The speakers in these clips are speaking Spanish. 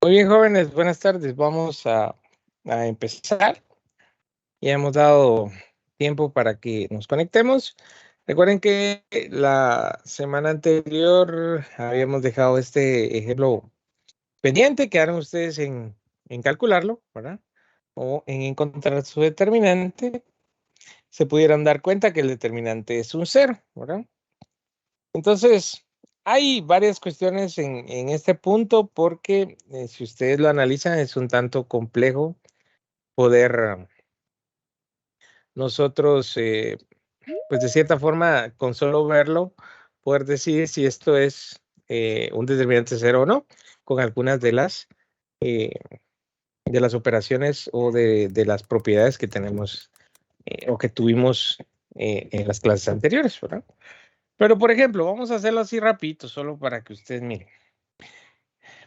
Muy bien, jóvenes, buenas tardes. Vamos a empezar. Ya hemos dado tiempo para que nos conectemos. Recuerden que la semana anterior habíamos dejado este ejemplo pendiente. Quedaron ustedes en calcularlo, ¿verdad? O en encontrar su determinante. Se pudieran dar cuenta que el determinante es un cero, ¿verdad? Entonces, hay varias cuestiones en este punto porque si ustedes lo analizan es un tanto complejo poder nosotros, pues de cierta forma, con solo verlo, poder decidir si esto es un determinante cero o no, con algunas eh, de las operaciones o de las propiedades que tenemos o que tuvimos en las clases anteriores, ¿verdad? Pero, por ejemplo, vamos a hacerlo así rapidito, solo para que ustedes miren.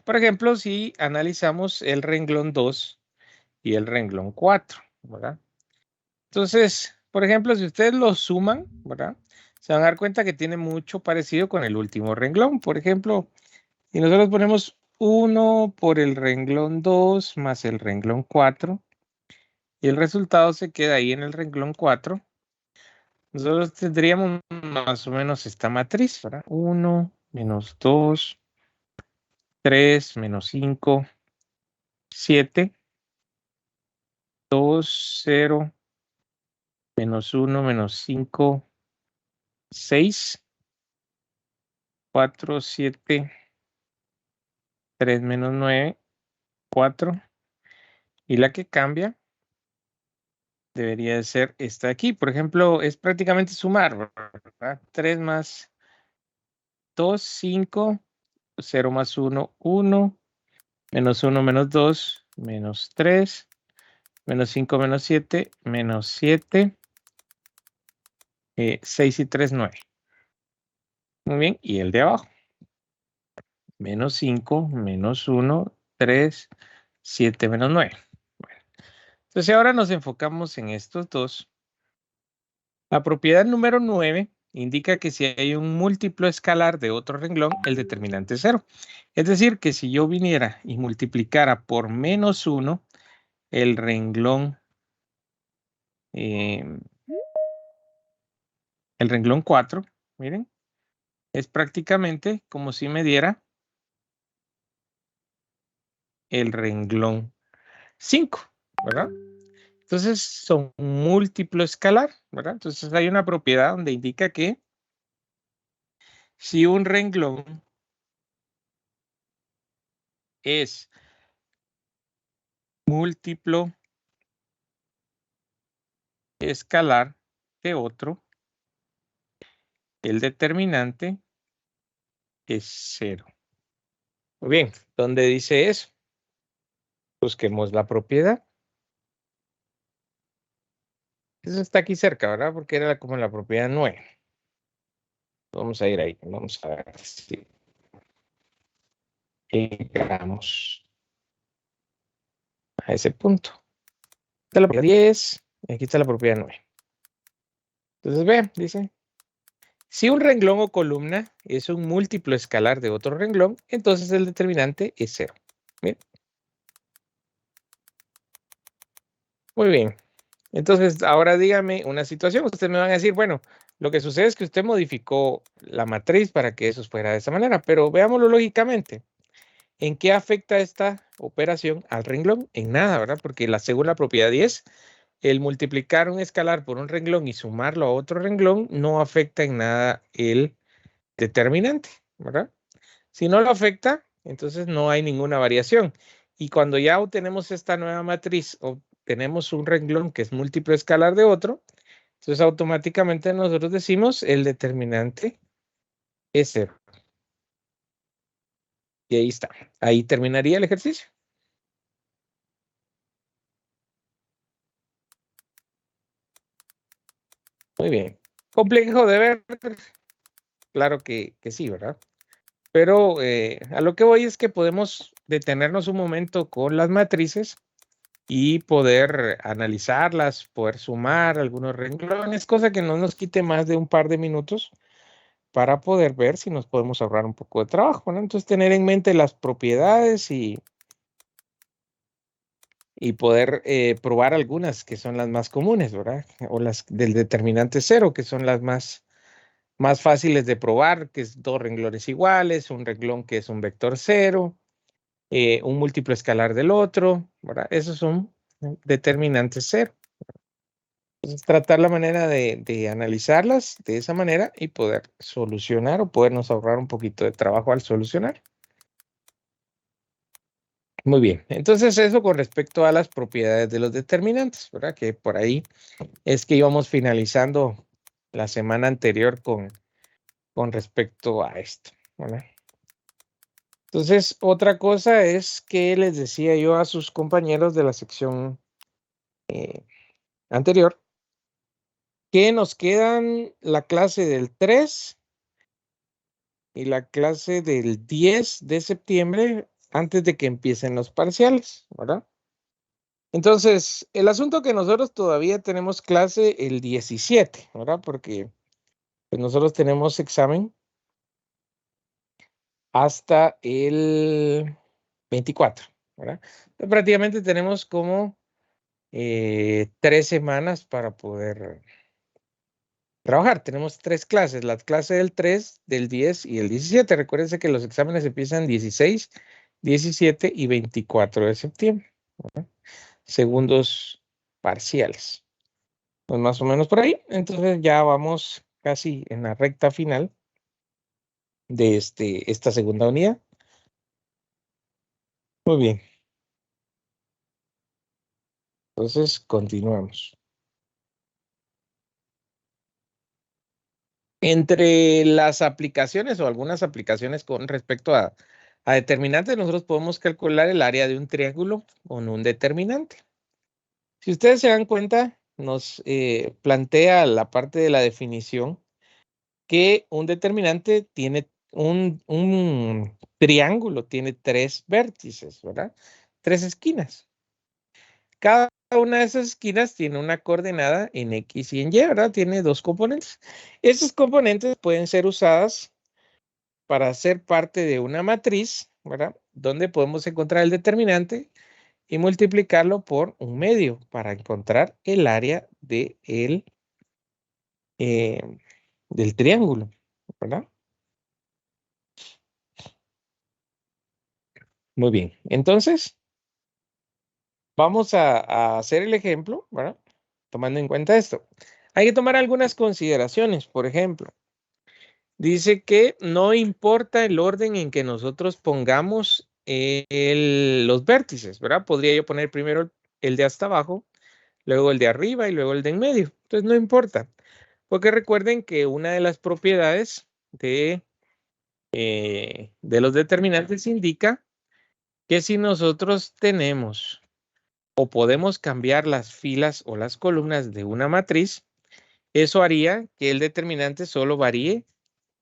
Por ejemplo, si analizamos el renglón 2 y el renglón 4, ¿verdad? Entonces, por ejemplo, si ustedes lo suman, ¿verdad? Se van a dar cuenta que tiene mucho parecido con el último renglón. Por ejemplo, si nosotros ponemos 1 por el renglón 2 más el renglón 4 y el resultado se queda ahí en el renglón 4, nosotros tendríamos más o menos esta matriz, ¿verdad? 1 menos 2, 3 menos 5, 7, 2, 0, menos 1, menos 5, 6, 4, 7, 3 menos 9, 4. Y la que cambia debería de ser esta de aquí. Por ejemplo, es prácticamente sumar, ¿verdad? 3 más 2, 5, 0 más 1, 1, menos 1, menos 2, menos 3, menos 5, menos 7, menos 7, 6 y 3, 9. Muy bien, y el de abajo. Menos 5, menos 1, 3, 7 menos 9. Bueno, entonces ahora nos enfocamos en estos dos. La propiedad número 9 indica que si hay un múltiplo escalar de otro renglón, el determinante es 0. Es decir, que si yo viniera y multiplicara por menos 1 el renglón, el renglón 4, miren, es prácticamente como si me diera el renglón 5, ¿verdad? Entonces son un múltiplo escalar, ¿verdad? Entonces hay una propiedad donde indica que si un renglón es múltiplo escalar de otro, el determinante es 0. Muy bien, ¿dónde dice eso? Busquemos la propiedad. Eso está aquí cerca, ¿verdad? Porque era como la propiedad 9. Vamos a ir ahí. Vamos a ver si llegamos a ese punto. Está la propiedad 10 y aquí está la propiedad 9. Entonces, vean, dice, si un renglón o columna es un múltiplo escalar de otro renglón, entonces el determinante es 0. Bien. Muy bien. Entonces, ahora dígame una situación. Ustedes me van a decir, bueno, lo que sucede es que usted modificó la matriz para que eso fuera de esa manera, pero veámoslo lógicamente. ¿En qué afecta esta operación al renglón? En nada, ¿verdad? Porque según la propiedad 10, el multiplicar un escalar por un renglón y sumarlo a otro renglón no afecta en nada el determinante, ¿verdad? Si no lo afecta, entonces no hay ninguna variación. Y cuando ya obtenemos esta nueva matriz, obtenemos un renglón que es múltiplo escalar de otro, entonces automáticamente nosotros decimos el determinante es 0. Y ahí está. Ahí terminaría el ejercicio. Muy bien. Complejo de ver, claro que sí, ¿verdad? Pero a lo que voy es que podemos detenernos un momento con las matrices y poder analizarlas, poder sumar algunos renglones, cosa que no nos quite más de un par de minutos para poder ver si nos podemos ahorrar un poco de trabajo, ¿no? Entonces, tener en mente las propiedades y y poder probar algunas que son las más comunes, ¿verdad? O las del determinante cero, que son las más fáciles de probar, que es dos renglones iguales, un renglón que es un vector cero, un múltiplo escalar del otro, ¿verdad? Esos son determinantes cero. Entonces, tratar la manera de analizarlas de esa manera y poder solucionar o podernos ahorrar un poquito de trabajo al solucionar. Muy bien, entonces eso con respecto a las propiedades de los determinantes, ¿verdad? Que por ahí es que íbamos finalizando la semana anterior con respecto a esto, ¿verdad? Entonces, otra cosa es que les decía yo a sus compañeros de la sección anterior, que nos quedan la clase del 3 y la clase del 10 de septiembre antes de que empiecen los parciales, ¿verdad? Entonces, el asunto que nosotros todavía tenemos clase el 17, ¿verdad? Porque pues, nosotros tenemos examen hasta el 24, ¿verdad? Entonces, prácticamente tenemos como 3 semanas para poder trabajar. Tenemos 3 clases, la clase del 3, del 10 y el 17. Recuérdense que los exámenes empiezan 16, 17 y 24 de septiembre, ¿verdad? Segundos parciales. Pues más o menos por ahí. Entonces ya vamos casi en la recta final de esta segunda unidad. Muy bien. Entonces continuamos. Entre las aplicaciones o algunas aplicaciones con respecto a determinantes, nosotros podemos calcular el área de un triángulo con un determinante. Si ustedes se dan cuenta, nos plantea la parte de la definición que un determinante tiene un triángulo, tiene 3 vértices, ¿verdad? 3 esquinas. Cada una de esas esquinas tiene una coordenada en X y en Y, ¿verdad? Tiene 2 componentes. Esas componentes pueden ser usadas para ser parte de una matriz, ¿verdad? Donde podemos encontrar el determinante y multiplicarlo por un medio para encontrar el área eh, del triángulo, ¿verdad? Muy bien. Entonces, vamos a hacer el ejemplo, ¿verdad? Tomando en cuenta esto. Hay que tomar algunas consideraciones. Por ejemplo, dice que no importa el orden en que nosotros pongamos los vértices, ¿verdad? Podría yo poner primero el de hasta abajo, luego el de arriba y luego el de en medio. Entonces no importa, porque recuerden que una de las propiedades de los determinantes indica que si nosotros tenemos o podemos cambiar las filas o las columnas de una matriz, eso haría que el determinante solo varíe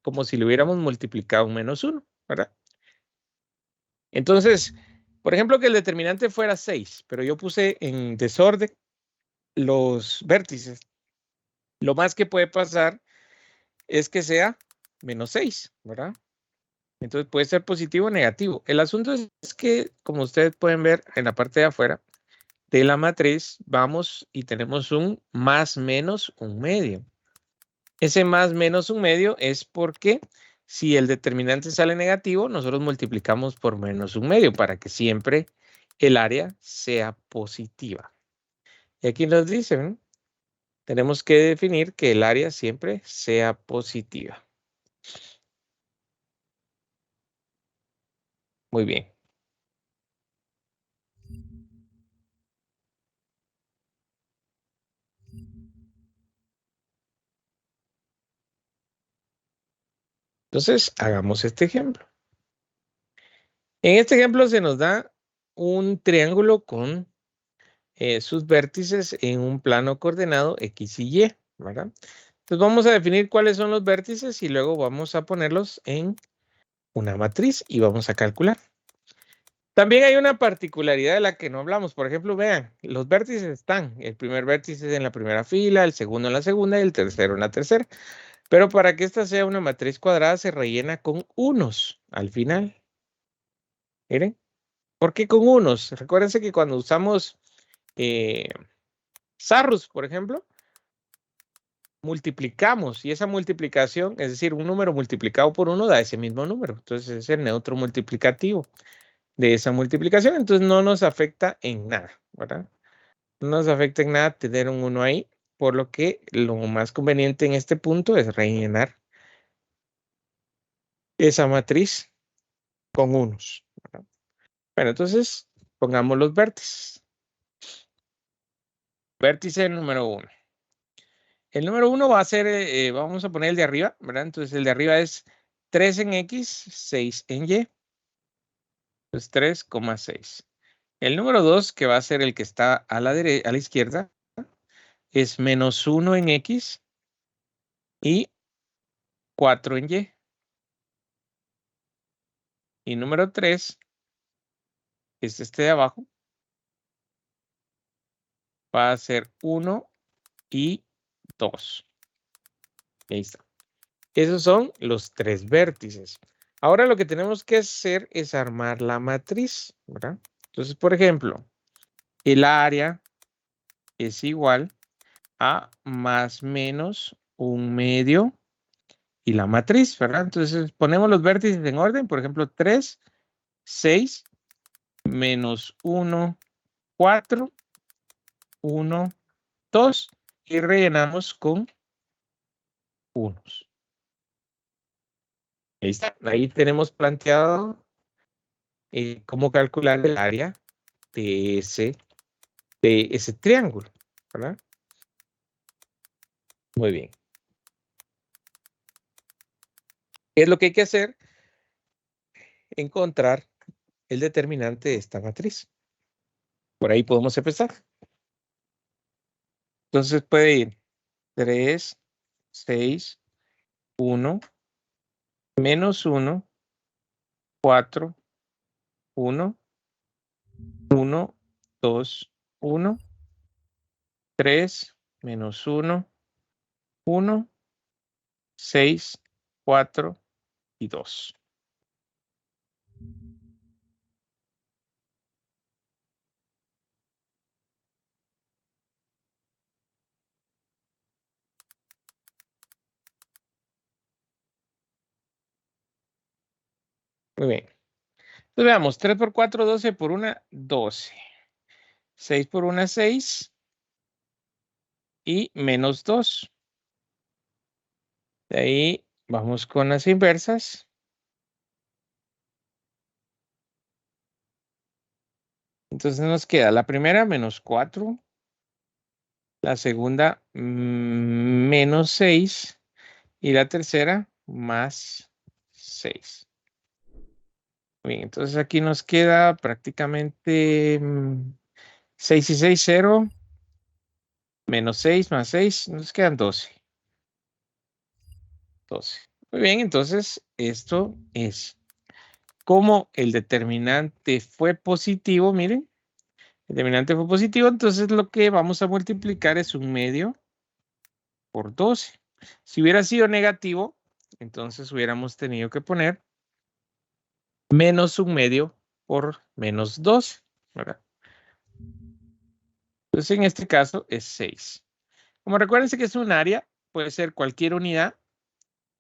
como si lo hubiéramos multiplicado un -1, ¿verdad? Entonces, por ejemplo, que el determinante fuera 6, pero yo puse en desorden los vértices. Lo más que puede pasar es que sea -6, ¿verdad? Entonces puede ser positivo o negativo. El asunto es que, como ustedes pueden ver en la parte de afuera de la matriz, vamos y tenemos un más menos un medio. Ese más menos un medio es porque si el determinante sale negativo, nosotros multiplicamos por menos un medio para que siempre el área sea positiva. Y aquí nos dicen, tenemos que definir que el área siempre sea positiva. Muy bien. Entonces, hagamos este ejemplo. En este ejemplo se nos da un triángulo con sus vértices en un plano coordenado X y Y, ¿verdad? Entonces vamos a definir cuáles son los vértices y luego vamos a ponerlos en una matriz y vamos a calcular. También hay una particularidad de la que no hablamos. Por ejemplo, vean, los vértices están. El primer vértice es en la primera fila, el segundo en la segunda y el tercero en la tercera. Pero para que esta sea una matriz cuadrada se rellena con unos al final. Miren. ¿Por qué con unos? Recuérdense que cuando usamos Sarrus, por ejemplo, multiplicamos y esa multiplicación, es decir, un número multiplicado por 1 da ese mismo número. Entonces es el neutro multiplicativo de esa multiplicación. Entonces no nos afecta en nada, ¿verdad? No nos afecta en nada tener un 1 ahí, por lo que lo más conveniente en este punto es rellenar esa matriz con unos, ¿verdad? Bueno, entonces pongamos los vértices. Vértice número 1. El número 1 va a ser, vamos a poner el de arriba, ¿verdad? Entonces el de arriba es 3 en X, 6 en Y. Entonces 3,6. El número 2, que va a ser el que está a la izquierda, es menos 1 en X y 4 en Y. Y número 3, es este de abajo, va a ser 1 y 2. Ahí está. Esos son los 3 vértices. Ahora lo que tenemos que hacer es armar la matriz, ¿verdad? Entonces, por ejemplo, el área es igual a más menos 1/2 y la matriz, ¿verdad? Entonces ponemos los vértices en orden, por ejemplo, 3, 6, menos 1, 4, 1, 2 y rellenamos con unos. Ahí está. Ahí tenemos planteado cómo calcular el área de ese triángulo, ¿verdad? Muy bien. ¿Qué es lo que hay que hacer? Encontrar el determinante de esta matriz. Por ahí podemos empezar. Entonces puede ir 3, 6, 1, menos 1, 4, 1, 1, 2, 1, 3, menos 1, 1, 6, 4 y 2. Muy bien. Entonces veamos, 3 por 4, 12 por 1, 12. 6 por 1, 6. Y menos 2. De ahí vamos con las inversas. Entonces nos queda la primera menos 4. La segunda menos 6. Y la tercera más 6. Bien, entonces aquí nos queda prácticamente 6 y 6, 0. Menos 6 más 6, nos quedan 12. 12. Muy bien, entonces esto es como el determinante fue positivo, miren. El determinante fue positivo, entonces lo que vamos a multiplicar es 1/2 por 12. Si hubiera sido negativo, entonces hubiéramos tenido que poner menos 1/2 por menos 12, ¿verdad? Entonces en este caso es 6. Como recuérdense que es un área, puede ser cualquier unidad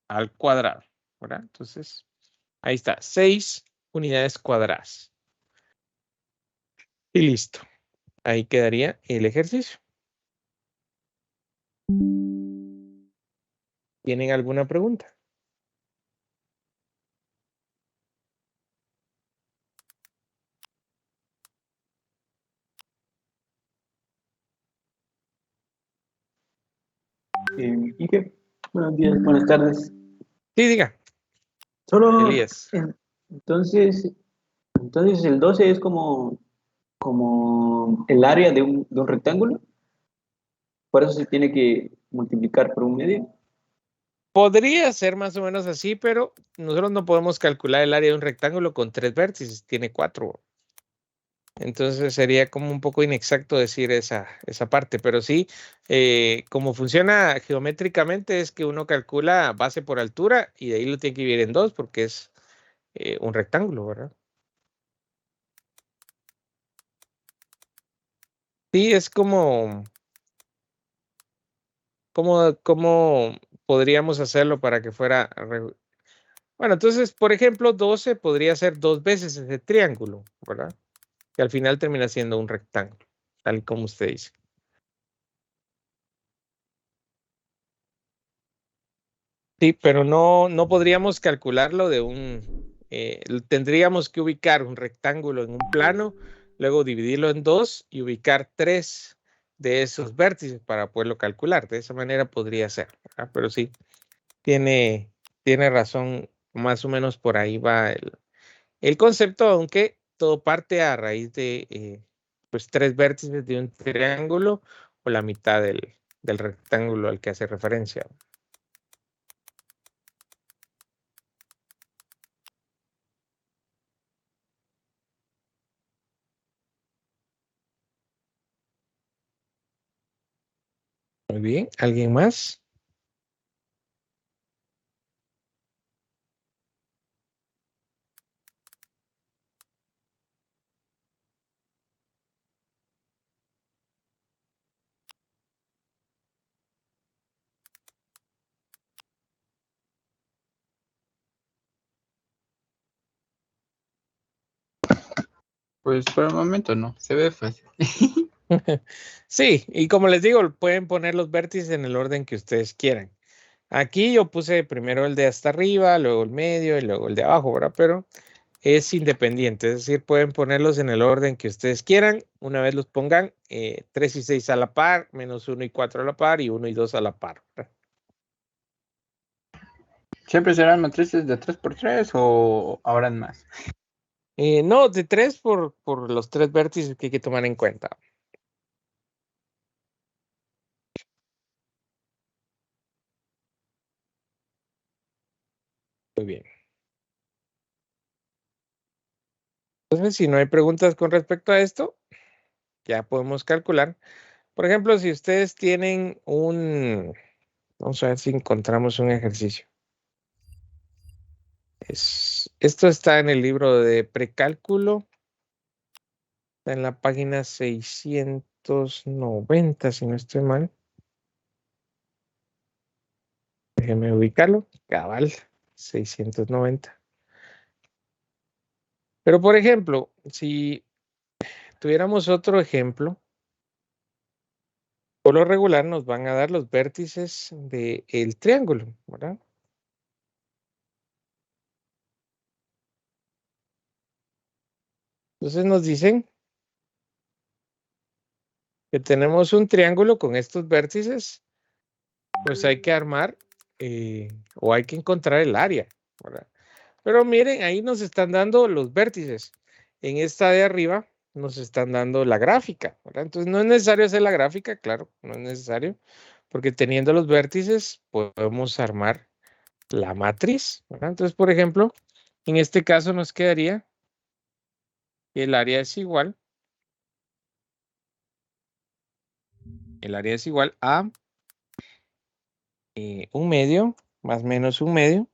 al cuadrado, ¿verdad? Entonces ahí está, 6 unidades cuadradas. Y listo. Ahí quedaría el ejercicio. ¿Tienen alguna pregunta? Quique, buenos días, buenas tardes. Sí, diga, Solo, Elías. entonces el 12 es como el área de un rectángulo, por eso se tiene que multiplicar por 1/2. Podría ser más o menos así, pero nosotros no podemos calcular el área de un rectángulo con 3 vértices, tiene 4. Entonces sería como un poco inexacto decir esa parte, pero sí, como funciona geométricamente es que uno calcula base por altura y de ahí lo tiene que dividir en 2 porque es un rectángulo, ¿verdad? Sí, es como podríamos hacerlo para que fuera... Bueno, entonces, por ejemplo, 12 podría ser 2 veces ese triángulo, ¿verdad? Que al final termina siendo un rectángulo, tal y como usted dice. Sí, pero no podríamos calcularlo de tendríamos que ubicar un rectángulo en un plano, luego dividirlo en dos y ubicar 3 de esos vértices para poderlo calcular. De esa manera podría ser, ¿verdad? Pero sí, tiene razón, más o menos por ahí va el concepto, aunque todo parte a raíz de pues 3 vértices de un triángulo o la mitad del rectángulo al que hace referencia. Muy bien, ¿alguien más? Pues por el momento no, se ve fácil. Sí, y como les digo, pueden poner los vértices en el orden que ustedes quieran. Aquí yo puse primero el de hasta arriba, luego el medio y luego el de abajo, ¿verdad? Pero es independiente, es decir, pueden ponerlos en el orden que ustedes quieran. Una vez los pongan, 3 y 6 a la par, menos 1 y 4 a la par y 1 y 2 a la par, ¿verdad? ¿Siempre serán matrices de 3 por 3 o habrán más? No, de 3 por los 3 vértices que hay que tomar en cuenta. Muy bien. Entonces, si no hay preguntas con respecto a esto, ya podemos calcular. Por ejemplo, si ustedes tienen vamos a ver si encontramos un ejercicio. Esto está en el libro de precálculo, está en la página 690, si no estoy mal. Déjenme ubicarlo, cabal, 690. Pero, por ejemplo, si tuviéramos otro ejemplo, por lo regular nos van a dar los vértices del triángulo, ¿verdad? Entonces nos dicen que tenemos un triángulo con estos vértices, pues hay que armar o hay que encontrar el área, ¿verdad? Pero miren, ahí nos están dando los vértices. En esta de arriba nos están dando la gráfica, ¿verdad? Entonces no es necesario hacer la gráfica, claro, no es necesario, porque teniendo los vértices podemos armar la matriz, ¿verdad? Entonces, por ejemplo, en este caso nos quedaría que el área es igual a un medio, más o menos un medio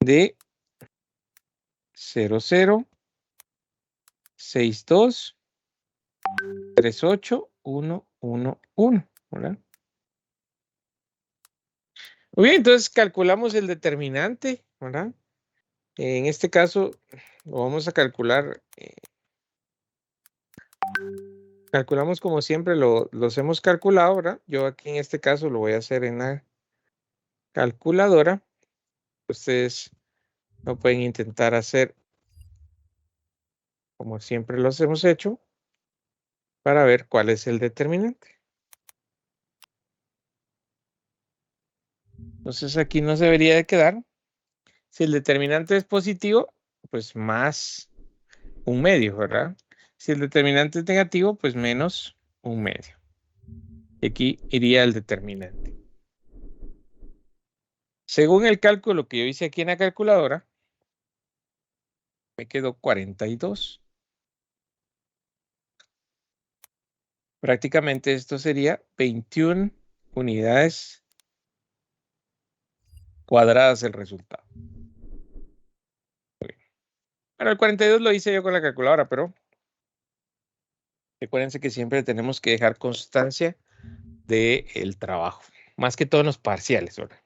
de 0,062 38111, ¿verdad? Muy bien, entonces calculamos el determinante, ¿verdad? En este caso lo vamos a calcular, calculamos como siempre los hemos calculado, ¿verdad? Yo aquí en este caso lo voy a hacer en la calculadora. Ustedes lo pueden intentar hacer como siempre los hemos hecho para ver cuál es el determinante. Entonces aquí no se debería de quedar. Si el determinante es positivo, pues más un medio, ¿verdad? Si el determinante es negativo, pues menos un medio. Y aquí iría el determinante. Según el cálculo que yo hice aquí en la calculadora, me quedó 42. Prácticamente esto sería 21 unidades cuadradas el resultado. Bueno, el 42 lo hice yo con la calculadora, pero recuérdense que siempre tenemos que dejar constancia del trabajo, más que todo en los parciales, ¿verdad?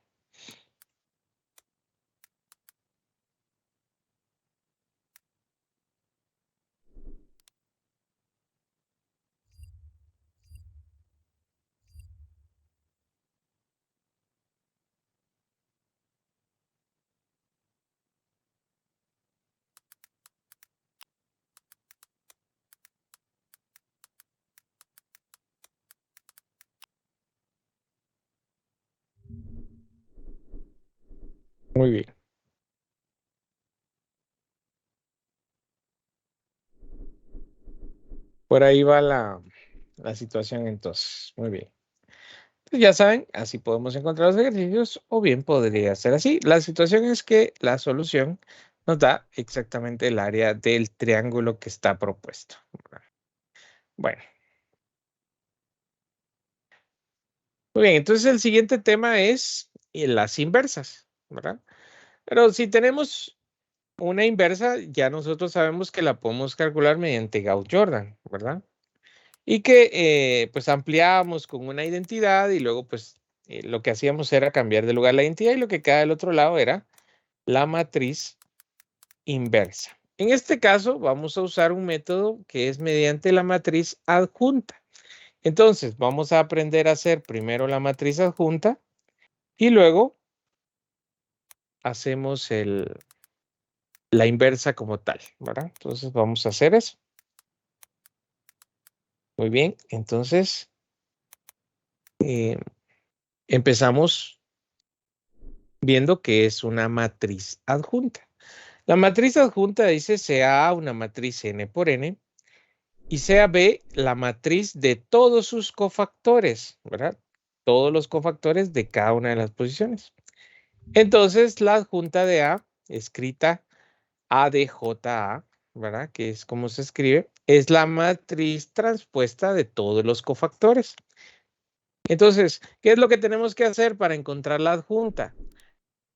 Muy bien. Por ahí va la situación entonces. Muy bien. Pues ya saben, así podemos encontrar los ejercicios o bien podría ser así. La situación es que la solución nos da exactamente el área del triángulo que está propuesto. Bueno, muy bien. Entonces el siguiente tema es las inversas, ¿verdad? Pero si tenemos una inversa, ya nosotros sabemos que la podemos calcular mediante Gauss-Jordan, ¿verdad? Y que pues ampliábamos con una identidad y luego pues lo que hacíamos era cambiar de lugar la identidad y lo que queda del otro lado era la matriz inversa. En este caso vamos a usar un método que es mediante la matriz adjunta. Entonces vamos a aprender a hacer primero la matriz adjunta y luego hacemos la inversa como tal, ¿verdad? Entonces vamos a hacer eso. Muy bien, entonces empezamos viendo que es una matriz adjunta. La matriz adjunta dice sea A una matriz n por n y sea B la matriz de todos sus cofactores, ¿verdad? Todos los cofactores de cada una de las posiciones. Entonces la adjunta de A, escrita A de JA, ¿verdad? Que es como se escribe, es la matriz transpuesta de todos los cofactores. Entonces, ¿qué es lo que tenemos que hacer para encontrar la adjunta?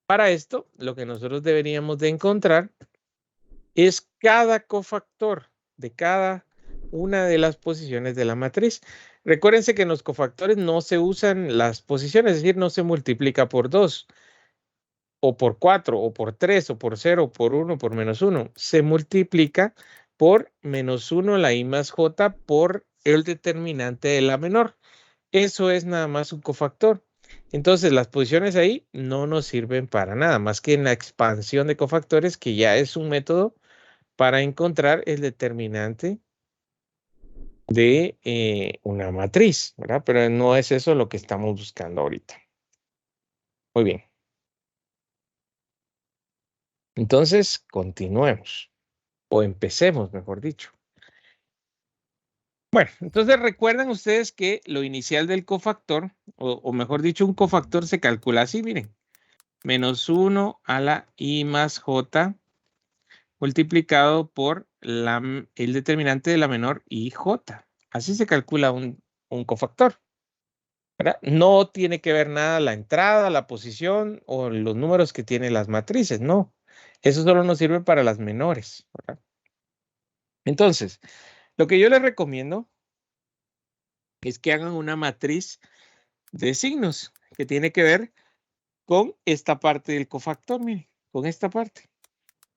Para esto, lo que nosotros deberíamos de encontrar es cada cofactor de cada una de las posiciones de la matriz. Recuérdense que en los cofactores no se usan las posiciones, es decir, no se multiplica por 2 o por 4 o por 3 o por 0 o por 1 por menos 1. Se multiplica por menos 1 la I más J por el determinante de la menor. Eso es nada más un cofactor. Entonces, las posiciones ahí no nos sirven para nada, más que en la expansión de cofactores, que ya es un método para encontrar el determinante de una matriz, ¿verdad? Pero no es eso lo que estamos buscando ahorita. Muy bien. Entonces, continuemos, o empecemos, mejor dicho. Bueno, entonces recuerdan ustedes que lo inicial del cofactor, o mejor dicho, un cofactor se calcula así, miren, menos 1 a la I más J multiplicado por el determinante de la menor IJ. Así se calcula un cofactor, ¿verdad? No tiene que ver nada la entrada, la posición o los números que tienen las matrices, no. Eso solo nos sirve para las menores, ¿verdad? Entonces, lo que yo les recomiendo es que hagan una matriz de signos que tiene que ver con esta parte del cofactor, miren, con esta parte,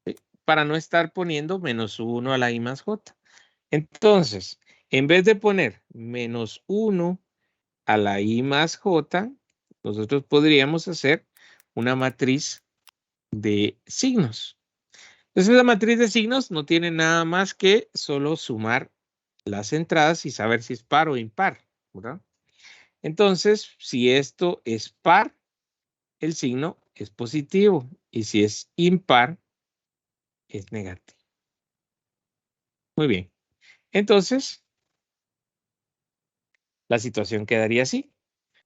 ¿sí? Para no estar poniendo menos 1 a la I más J. Entonces, en vez de poner menos 1 a la I más J, nosotros podríamos hacer una matriz de signos. Entonces, la matriz de signos no tiene nada más que solo sumar las entradas y saber si es par o impar, ¿verdad? Entonces, si esto es par, el signo es positivo y si es impar, es negativo. Muy bien. Entonces, la situación quedaría así.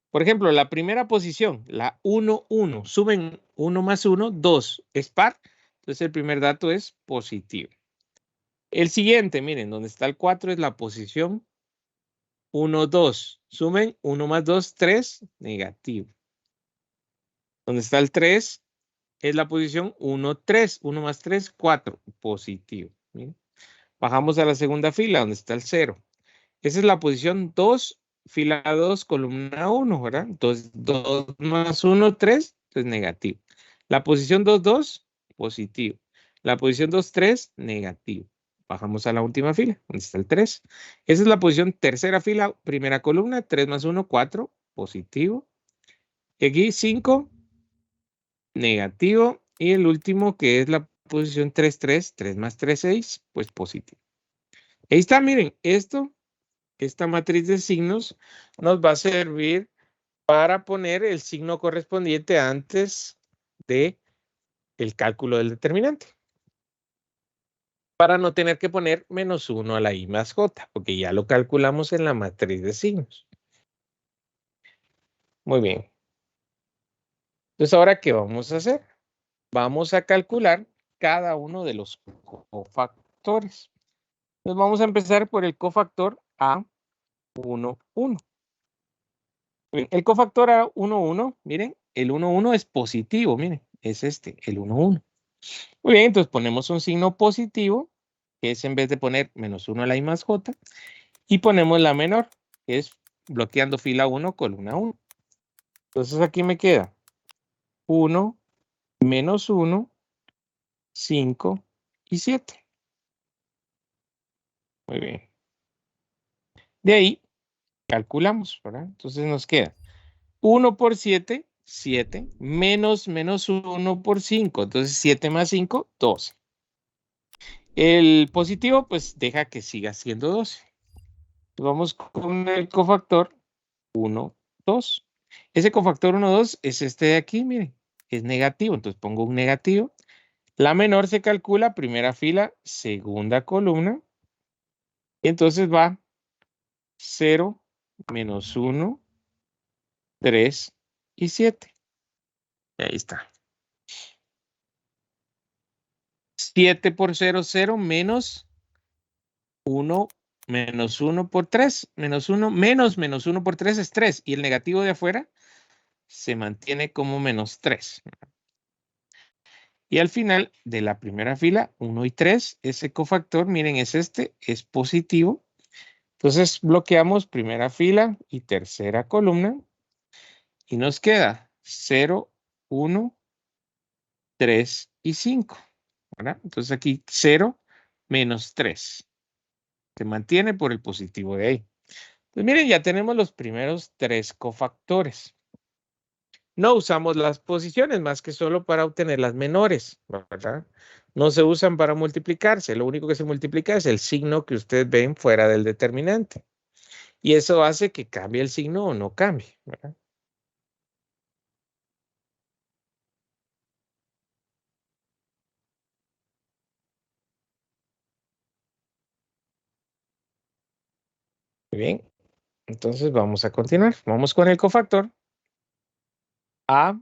Por ejemplo, la primera posición, la 1, 1, suben 1 más 1, 2, es par. Entonces el primer dato es positivo. El siguiente, miren, donde está el 4 es la posición 1, 2. Sumen 1 más 2, 3, negativo. Donde está el 3, es la posición 1, 3. 1 más 3, 4. Positivo. Miren. Bajamos a la segunda fila donde está el 0. Esa es la posición 2, fila 2, columna 1, ¿verdad? Entonces, 2 más 1, 3, es negativo. La posición 2, 2, positivo. La posición 2, 3, negativo. Bajamos a la última fila, donde está el 3. Esa es la posición tercera fila, primera columna, 3 más 1, 4, positivo. Y aquí 5, negativo. Y el último, que es la posición 3, 3, 3 más 3, 6, pues positivo. Ahí está, miren, esta matriz de signos nos va a servir para poner el signo correspondiente antes de el cálculo del determinante. Para no tener que poner -1 a la I más J, porque ya lo calculamos en la matriz de signos. Muy bien. Entonces, ¿ahora qué vamos a hacer? Vamos a calcular cada uno de los cofactores. Entonces, vamos a empezar por el cofactor A11. El cofactor A11, miren, el 11 es positivo, miren, es este, el 11. Muy bien, entonces ponemos un signo positivo, que es en vez de poner -1 a la I más J, y ponemos la menor, que es bloqueando fila 1, columna 1. Entonces aquí me queda 1, -1, 5 y 7. Muy bien. De ahí calculamos, ¿verdad? Entonces nos queda 1 por 7, 7, menos -1 por 5. Entonces 7 más 5, 12. El positivo, pues deja que siga siendo 12. Vamos con el cofactor 1, 2. Ese cofactor 1, 2 es este de aquí, miren, es negativo. Entonces pongo un negativo. La menor se calcula primera fila, segunda columna. Y entonces va 0, -1, 3 y 7. Ahí está. 7 por 0, 0, menos 1, menos 1 por 3, menos 1, menos -1 por 3 es 3. Y el negativo de afuera se mantiene como -3. Y al final de la primera fila, 1 y 3, ese cofactor, miren, es este, es positivo. Entonces bloqueamos primera fila y tercera columna. Y nos queda 0, 1, 3 y 5. ¿Verdad? Entonces aquí 0 menos 3. Se mantiene por el positivo de ahí. Pues miren, ya tenemos los primeros 3 cofactores. No usamos las posiciones más que solo para obtener las menores, ¿verdad? No se usan para multiplicarse. Lo único que se multiplica es el signo que ustedes ven fuera del determinante. Y eso hace que cambie el signo o no cambie, ¿verdad? Muy bien. Entonces vamos a continuar. Vamos con el cofactor A.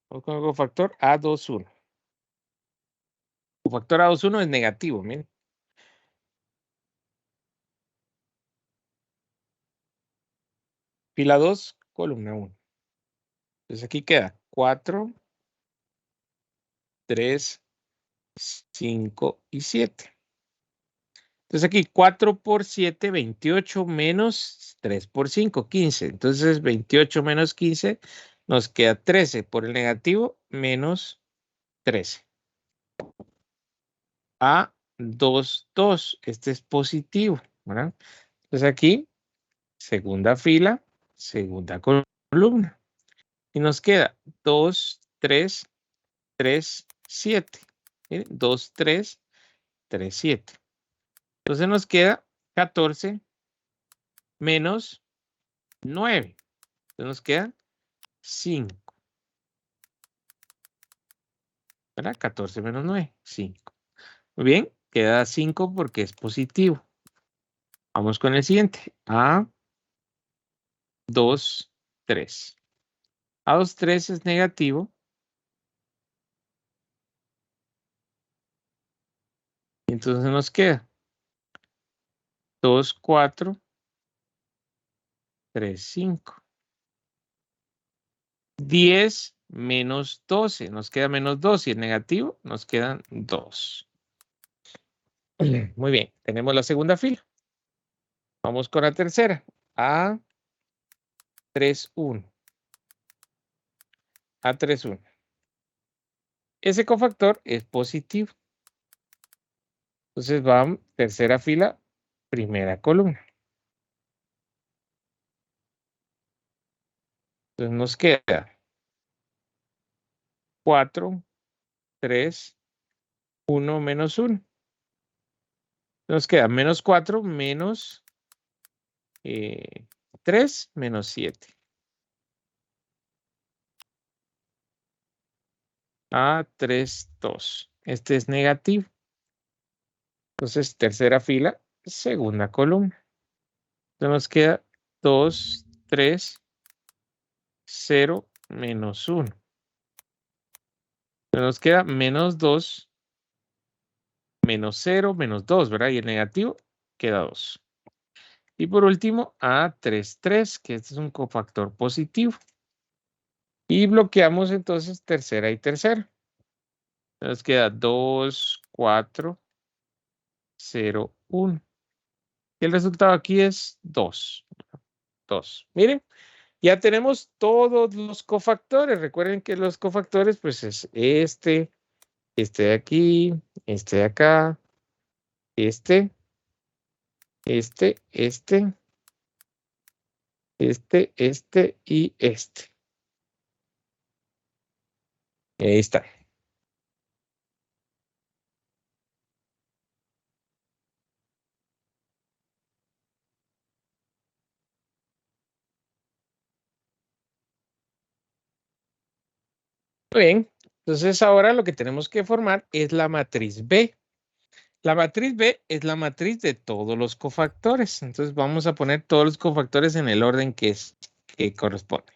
Vamos con el cofactor A21. El cofactor A21 es negativo, miren. Fila 2, columna 1. Entonces aquí queda 4, 3, 5 y 7. Entonces aquí 4 por 7, 28 menos 3 por 5, 15. Entonces 28 menos 15 nos queda 13 por el negativo menos 13. A2, 2. Este es positivo, ¿verdad? Entonces aquí, segunda fila, segunda columna. Y nos queda 2, 3, 3, 7. Miren, 2, 3, 3, 7. Entonces nos queda 14 menos 9. Entonces nos queda 5. ¿Verdad? 14 menos 9, 5. Muy bien, queda 5 porque es positivo. Vamos con el siguiente. A2, 3. A2, 3 es negativo. Entonces nos queda 2, 4, 3, 5. 10 menos 12. Nos queda menos 2 y el negativo nos quedan 2. Muy bien, tenemos la segunda fila. Vamos con la tercera. A 3, 1. A 3, 1. Ese cofactor es positivo. Entonces vamos, tercera fila, primera columna. Entonces nos queda 4, 3, 1 menos 1. Nos queda menos 4 menos 3 menos 7. A 3, 2. Este es negativo. Entonces, tercera fila, segunda columna. Entonces nos queda 2, 3, 0, menos 1. Entonces nos queda menos 2, menos 0, menos 2, ¿verdad? Y el negativo queda 2. Y por último, A3, 3, que este es un cofactor positivo. Y bloqueamos entonces tercera y tercera. Nos queda 2, 4, 0, 1. Y el resultado aquí es 2. 2. Miren, ya tenemos todos los cofactores. Recuerden que los cofactores, pues es este de aquí, este de acá, este y este. Y ahí está. Muy bien. Entonces ahora lo que tenemos que formar es la matriz B. La matriz B es la matriz de todos los cofactores. Entonces vamos a poner todos los cofactores en el orden que corresponde.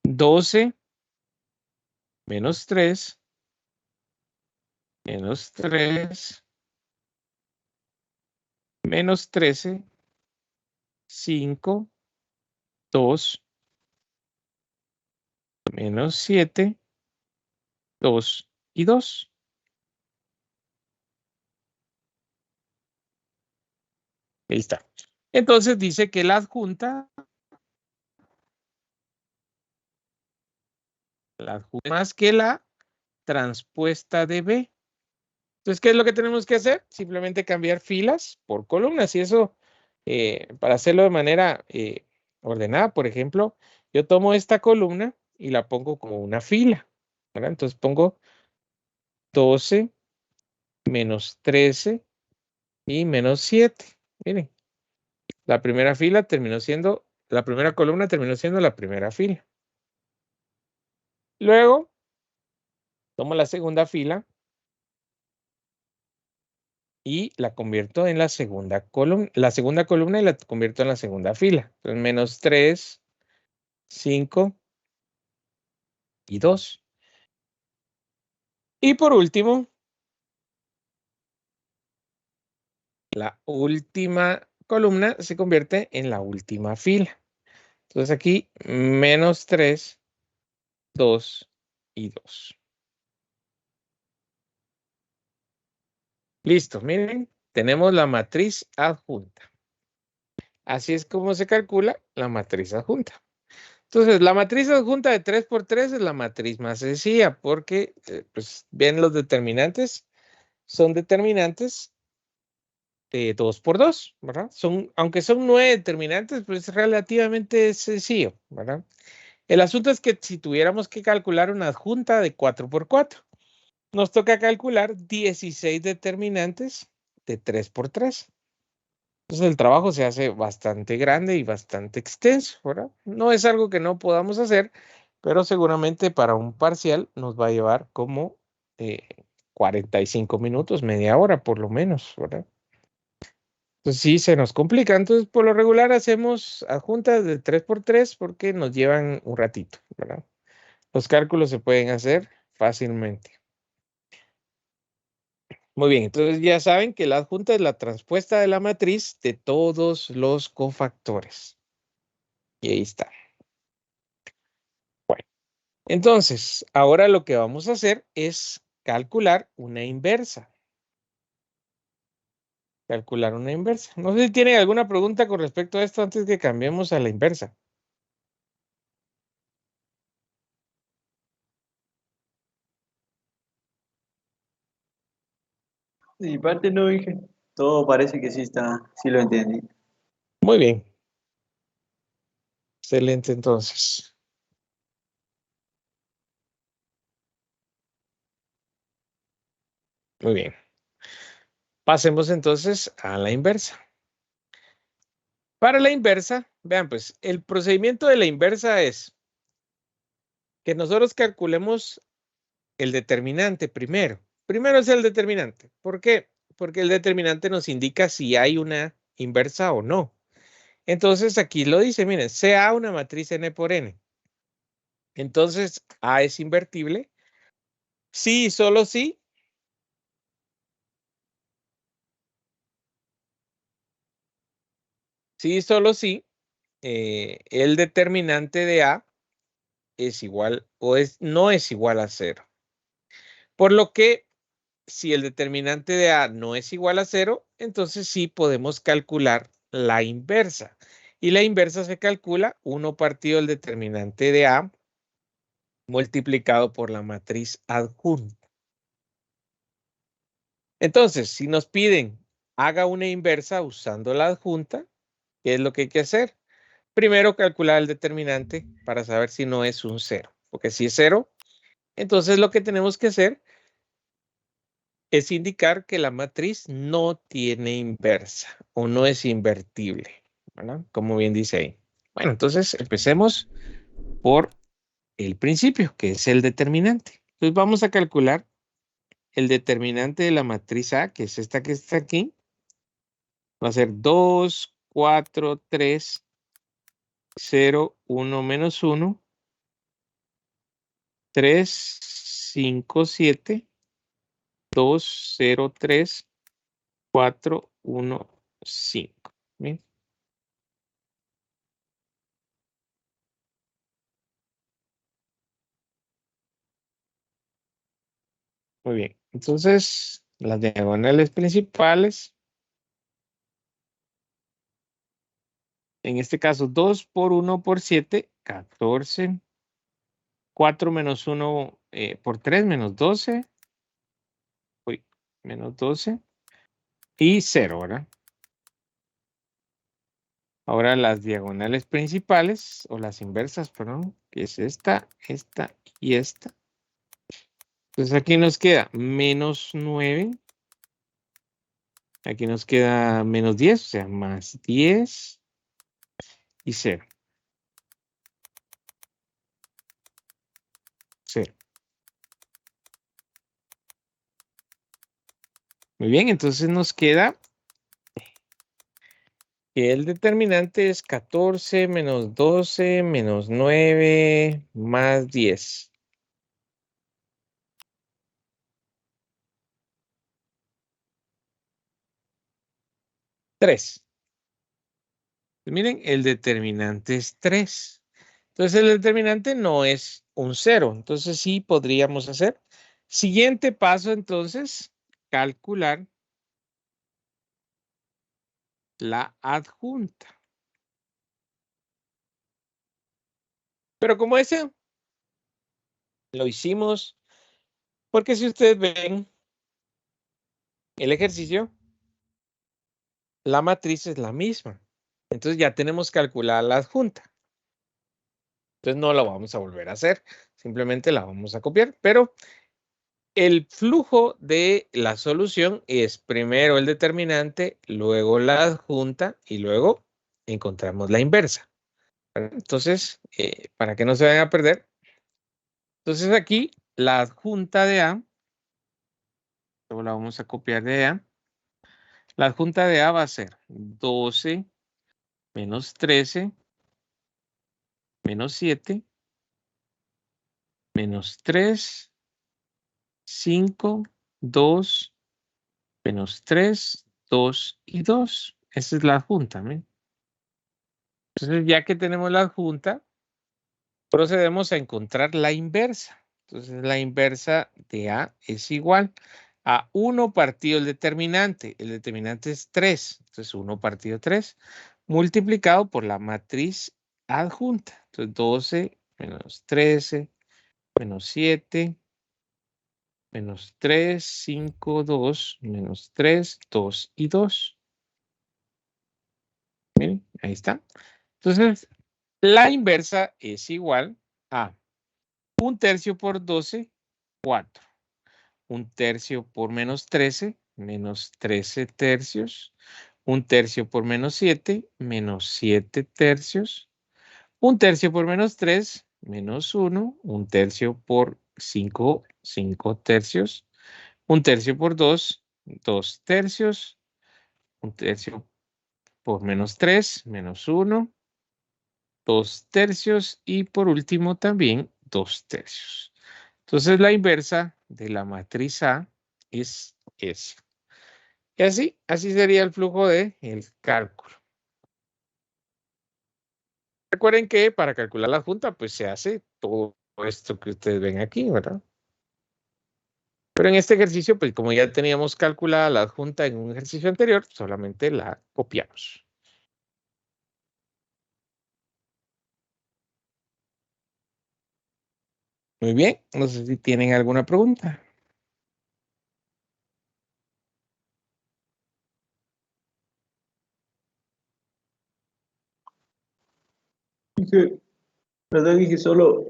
12 menos 3 menos 3 menos 13, 5, 2, menos 7, 2 y 2. Ahí está. Entonces dice que la adjunta más que la transpuesta de B. Entonces, ¿qué es lo que tenemos que hacer? Simplemente cambiar filas por columnas. Y eso, para hacerlo de manera ordenada, por ejemplo, yo tomo esta columna y la pongo como una fila, ¿verdad? Entonces pongo 12 menos 13 y menos 7. Miren, la primera fila terminó siendo, la primera columna terminó siendo la primera fila. Luego, tomo la segunda fila y la convierto en la segunda columna y la convierto en la segunda fila. Entonces, menos 3, 5 y 2. Y por último, la última columna se convierte en la última fila. Entonces aquí, menos 3, 2 y 2. Listo, miren, tenemos la matriz adjunta. Así es como se calcula la matriz adjunta. Entonces, la matriz adjunta de 3 por 3 es la matriz más sencilla porque, pues, ven los determinantes, son determinantes de 2 por 2, ¿verdad? Aunque son 9 determinantes, pues es relativamente sencillo, ¿verdad? El asunto es que si tuviéramos que calcular una adjunta de 4 por 4, nos toca calcular 16 determinantes de 3 por 3. Entonces el trabajo se hace bastante grande y bastante extenso, ¿verdad? No es algo que no podamos hacer, pero seguramente para un parcial nos va a llevar como 45 minutos, media hora por lo menos, ¿verdad? Entonces sí, se nos complica. Entonces por lo regular hacemos adjuntas de 3 por 3 porque nos llevan un ratito, ¿verdad? Los cálculos se pueden hacer fácilmente. Muy bien, entonces ya saben que la adjunta es la transpuesta de la matriz de todos los cofactores. Y ahí está. Bueno, Entonces, ahora lo que vamos a hacer es calcular una inversa. Calcular una inversa. No sé si tienen alguna pregunta con respecto a esto antes que cambiemos a la inversa. De mi parte no dije. Todo parece que sí está, sí lo entendí. Muy bien. Excelente, entonces. Muy bien. Pasemos entonces a la inversa. Para la inversa, vean pues, el procedimiento de la inversa es que nosotros calculemos el determinante primero. Primero es el determinante. ¿Por qué? Porque el determinante nos indica si hay una inversa o no. Entonces aquí lo dice, miren, sea una matriz n por n. Entonces A es invertible. Sí y solo sí. Sí y solo sí. El determinante de A es igual o no es igual a 0. Por lo que si el determinante de A no es igual a 0, entonces sí podemos calcular la inversa. Y la inversa se calcula 1 partido el determinante de A multiplicado por la matriz adjunta. Entonces, si nos piden haga una inversa usando la adjunta, ¿qué es lo que hay que hacer? Primero calcular el determinante para saber si no es un 0. Porque si es 0, entonces lo que tenemos que hacer es indicar que la matriz no tiene inversa o no es invertible, ¿verdad? Como bien dice ahí. Bueno, entonces empecemos por el principio, que es el determinante. Entonces vamos a calcular el determinante de la matriz A, que es esta que está aquí. Va a ser 2, 4, 3, 0, 1 menos 1, 3, 5, 7, 2, 0, 3, 4, 1, 5. ¿Bien? Muy bien. Entonces, las diagonales principales, en este caso 2 por 1 por 7, 14. 4 menos 1 por 3, menos 12. Uy, menos 12. Y 0, ¿verdad? Ahora las diagonales principales, o las inversas, perdón, que es esta y esta. Entonces aquí nos queda menos 9. Aquí nos queda menos 10, o sea, más 10 y 0. 0. Muy bien, entonces nos queda que el determinante es 14 menos 12 menos 9 más 10. 3. Miren, el determinante es 3. Entonces el determinante no es un 0. Entonces sí podríamos hacer. Siguiente paso entonces, calcular la adjunta. Pero como ese lo hicimos, porque si ustedes ven el ejercicio, la matriz es la misma. Entonces ya tenemos calculada la adjunta. Entonces no la vamos a volver a hacer, simplemente la vamos a copiar, pero el flujo de la solución es primero el determinante, luego la adjunta y luego encontramos la inversa, ¿verdad? Entonces, para que no se vayan a perder, entonces aquí la adjunta de A, luego la vamos a copiar de A, la adjunta de A va a ser 12 menos 13 menos 7 menos 3, 5, 2, menos 3, 2 y 2. Esa es la adjunta, ¿ven? Entonces, ya que tenemos la adjunta, procedemos a encontrar la inversa. Entonces, la inversa de A es igual a 1 partido el determinante. El determinante es 3. Entonces, 1 partido 3 multiplicado por la matriz adjunta. Entonces, 12 menos 13 menos 7 menos 3, 5, 2, menos 3, 2 y 2. Miren, ahí está. Entonces, la inversa es igual a 1/3 por 12, 4. 1/3 por menos 13, menos 13 tercios. 1/3 por menos 7, menos 7 tercios. 1/3 por menos 3, menos 1. 1/3 por 5, 5 tercios. 1/3 por 2, 2 tercios. 1/3 por menos 3, menos 1. 2 tercios. Y por último también 2 tercios. Entonces la inversa de la matriz A es esa. Y así sería el flujo del cálculo. Recuerden que para calcular la adjunta, pues se hace todo esto que ustedes ven aquí, ¿verdad? Pero en este ejercicio, pues como ya teníamos calculada la adjunta en un ejercicio anterior, solamente la copiamos. Muy bien, no sé si tienen alguna pregunta. Dije, perdón, dije solo,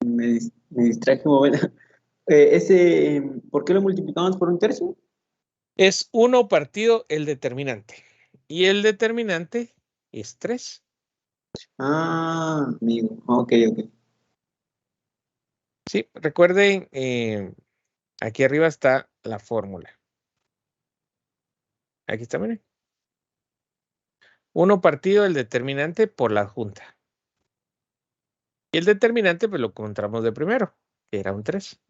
me distraje un momento. ¿Por qué lo multiplicamos por 1/3? Es 1 partido el determinante. Y el determinante es 3. Ah, amigo, ok, ok. Sí, recuerden, aquí arriba está la fórmula. Aquí está, miren. 1 partido el determinante por la adjunta. Y el determinante, pues lo encontramos de primero, que era un 3.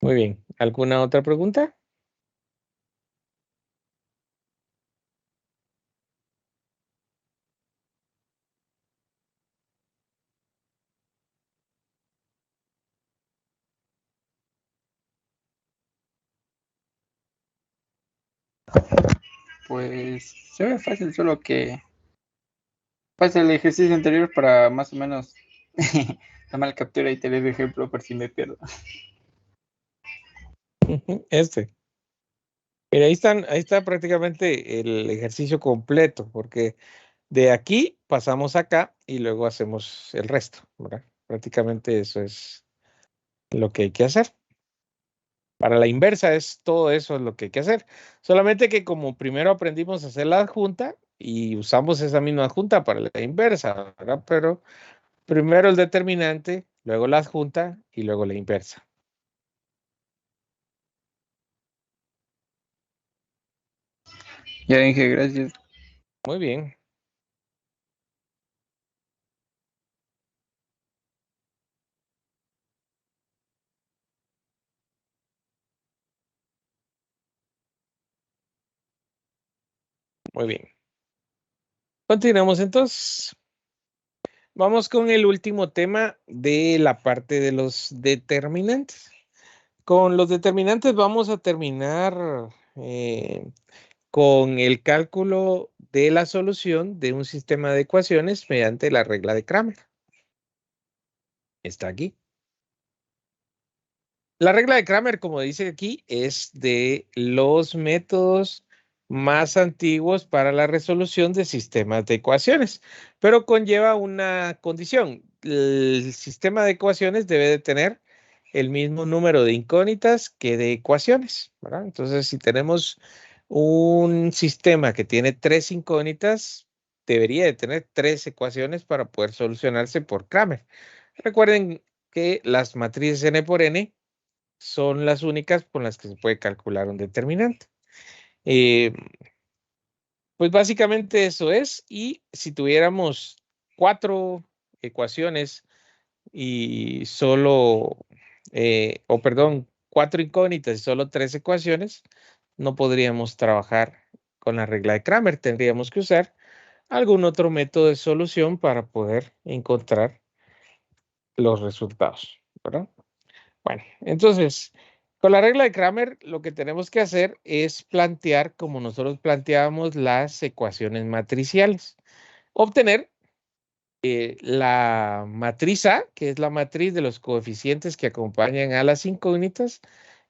Muy bien. ¿Alguna otra pregunta? Pues se ve fácil, solo que pasa el ejercicio anterior para más o menos tomar captura y te doy de ejemplo por si me pierdo. Este. Mira, ahí está prácticamente el ejercicio completo, porque de aquí pasamos acá y luego hacemos el resto, ¿verdad? Prácticamente eso es lo que hay que hacer. Para la inversa es todo eso es lo que hay que hacer. Solamente que como primero aprendimos a hacer la adjunta y usamos esa misma adjunta para la inversa, ¿verdad? Pero primero el determinante, luego la adjunta y luego la inversa. Ya dije, gracias. Muy bien. Muy bien. Continuamos entonces. Vamos con el último tema de la parte de los determinantes. Con los determinantes vamos a terminar con el cálculo de la solución de un sistema de ecuaciones mediante la regla de Cramer. Está aquí. La regla de Cramer, como dice aquí, es de los métodos más antiguos para la resolución de sistemas de ecuaciones, pero conlleva una condición. El sistema de ecuaciones debe de tener el mismo número de incógnitas que de ecuaciones, ¿verdad? Entonces, si tenemos un sistema que tiene 3 incógnitas, debería de tener 3 ecuaciones para poder solucionarse por Cramer. Recuerden que las matrices n por n son las únicas con las que se puede calcular un determinante. Pues básicamente eso es. Y si tuviéramos 4 ecuaciones y solo, 4 incógnitas y solo 3 ecuaciones, no podríamos trabajar con la regla de Cramer. Tendríamos que usar algún otro método de solución para poder encontrar los resultados, ¿verdad? Bueno, entonces, con la regla de Cramer, lo que tenemos que hacer es plantear como nosotros planteábamos las ecuaciones matriciales. Obtener la matriz A, que es la matriz de los coeficientes que acompañan a las incógnitas,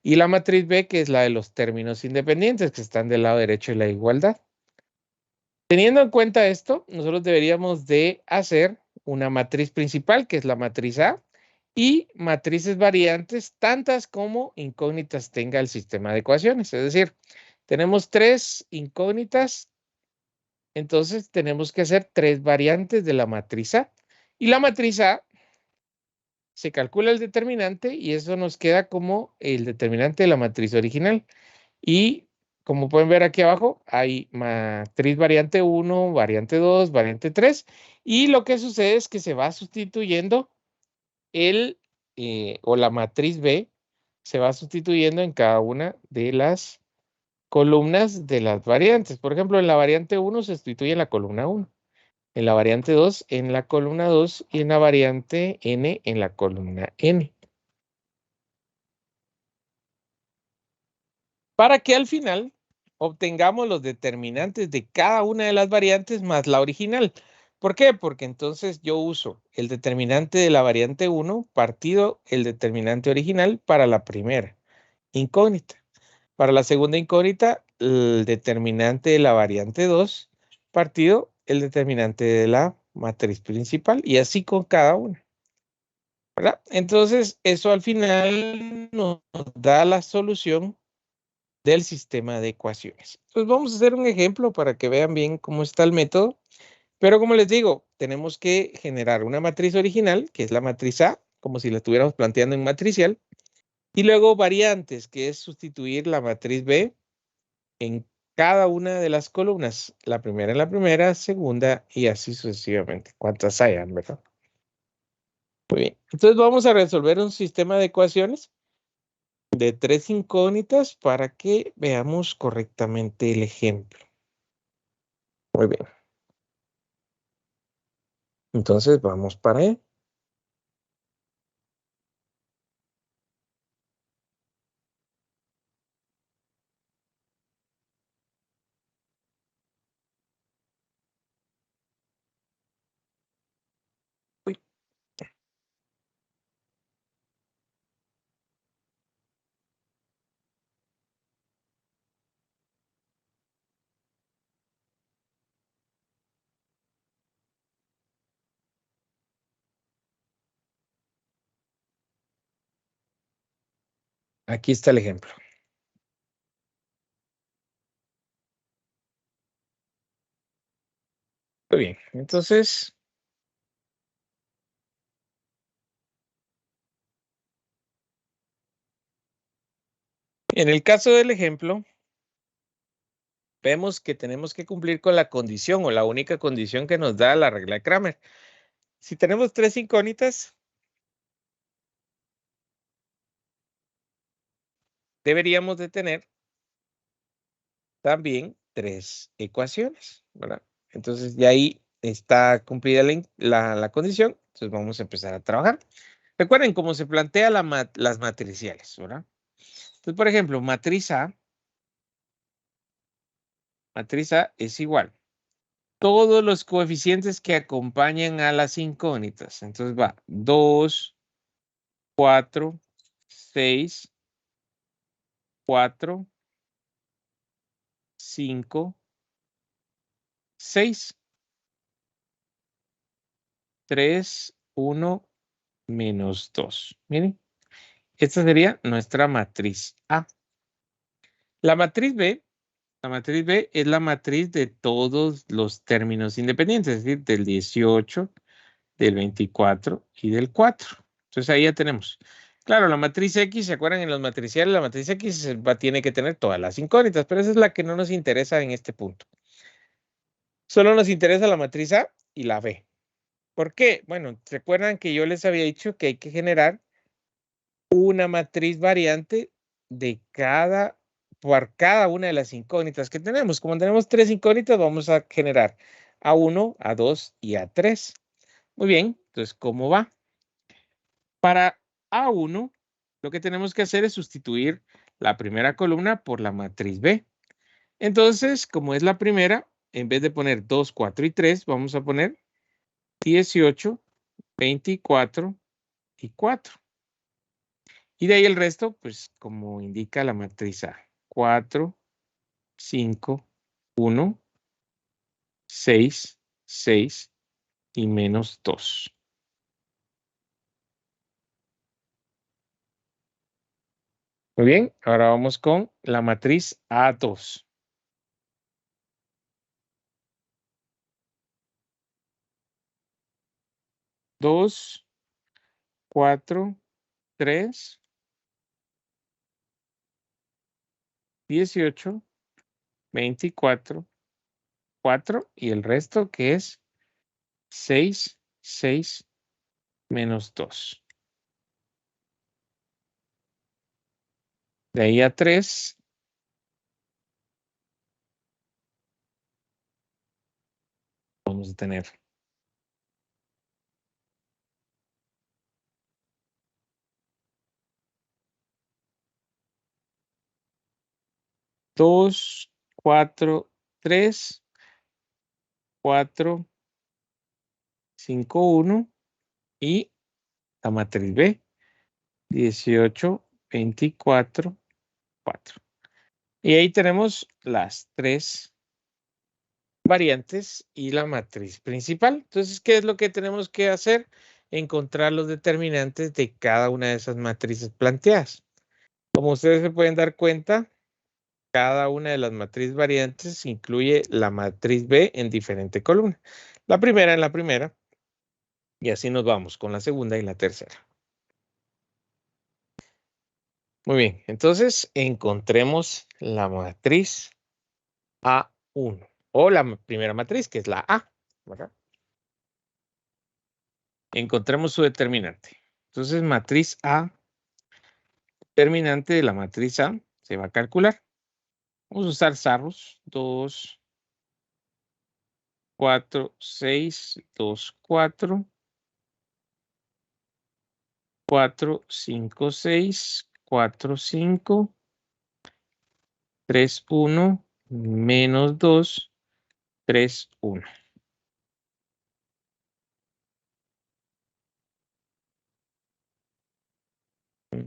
y la matriz B, que es la de los términos independientes, que están del lado derecho de la igualdad. Teniendo en cuenta esto, nosotros deberíamos de hacer una matriz principal, que es la matriz A, y matrices variantes, tantas como incógnitas tenga el sistema de ecuaciones. Es decir, tenemos 3 incógnitas, entonces tenemos que hacer 3 variantes de la matriz A. Y la matriz A se calcula el determinante y eso nos queda como el determinante de la matriz original. Y como pueden ver aquí abajo, hay matriz variante 1, variante 2, variante 3. Y lo que sucede es que se va sustituyendo o la matriz B, se va sustituyendo en cada una de las columnas de las variantes. Por ejemplo, en la variante 1 se sustituye en la columna 1. En la variante 2 en la columna 2 y en la variante n en la columna n. Para que al final obtengamos los determinantes de cada una de las variantes más la original. ¿Por qué? Porque entonces yo uso el determinante de la variante 1 partido el determinante original para la primera incógnita. Para la segunda incógnita, el determinante de la variante 2 partido el determinante de la matriz principal y así con cada una, ¿verdad? Entonces, eso al final nos da la solución del sistema de ecuaciones. Entonces, vamos a hacer un ejemplo para que vean bien cómo está el método. Pero como les digo, tenemos que generar una matriz original, que es la matriz A, como si la estuviéramos planteando en matricial, y luego variantes, que es sustituir la matriz B en cada una de las columnas, la primera en la primera, segunda y así sucesivamente, cuantas hayan, ¿verdad? Muy bien, entonces vamos a resolver un sistema de ecuaciones de 3 incógnitas para que veamos correctamente el ejemplo. Muy bien. Entonces vamos para él. Uy. Aquí está el ejemplo. Muy bien, entonces en el caso del ejemplo, vemos que tenemos que cumplir con la condición o la única condición que nos da la regla de Cramer. Si tenemos 3 incógnitas, deberíamos de tener también 3 ecuaciones, ¿verdad? Entonces, ya ahí está cumplida la condición. Entonces, vamos a empezar a trabajar. Recuerden cómo se plantea las matriciales, ¿verdad? Entonces, por ejemplo, matriz A es igual. Todos los coeficientes que acompañan a las incógnitas. Entonces va 2, 4, 6, 4, 5, 6, 3, 1, menos 2. Miren, esta sería nuestra matriz A. La matriz B es la matriz de todos los términos independientes, es decir, del 18, del 24 y del 4. Entonces ahí ya tenemos. Claro, la matriz X, ¿se acuerdan en los matriciales? La matriz X tiene que tener todas las incógnitas, pero esa es la que no nos interesa en este punto. Solo nos interesa la matriz A y la B. ¿Por qué? Bueno, recuerdan que yo les había dicho que hay que generar una matriz variante por cada una de las incógnitas que tenemos. Como tenemos 3 incógnitas, vamos a generar A1, A2 y A3. Muy bien, entonces, ¿cómo va? Para A1, lo que tenemos que hacer es sustituir la primera columna por la matriz B. Entonces, como es la primera, en vez de poner 2, 4 y 3, vamos a poner 18, 24 y 4. Y de ahí el resto, pues como indica la matriz A. 4, 5, 1, 6, 6 y menos 2. Muy bien, ahora vamos con la matriz A2. 2, 4, 3, 18, 24, 4 y el resto que es 6, 6 menos 2. De ahí a 3. Vamos a tener 2, 4, 3, 4, 5, 1 y la matriz B, 18, 24, 4. Y ahí tenemos las 3 variantes y la matriz principal. Entonces, ¿qué es lo que tenemos que hacer? Encontrar los determinantes de cada una de esas matrices planteadas. Como ustedes se pueden dar cuenta, cada una de las matrices variantes incluye la matriz B en diferente columna. La primera en la primera, y así nos vamos con la segunda y la tercera. Muy bien, entonces encontremos la matriz A1 o la primera matriz, que es la A, ¿verdad? Encontremos su determinante. Entonces, matriz A, determinante de la matriz A, se va a calcular. Vamos a usar Sarrus, 2, 4, 6, 2, 4, 4, 5, 6, 4, 5, 3, 1, menos 2, 3, 1.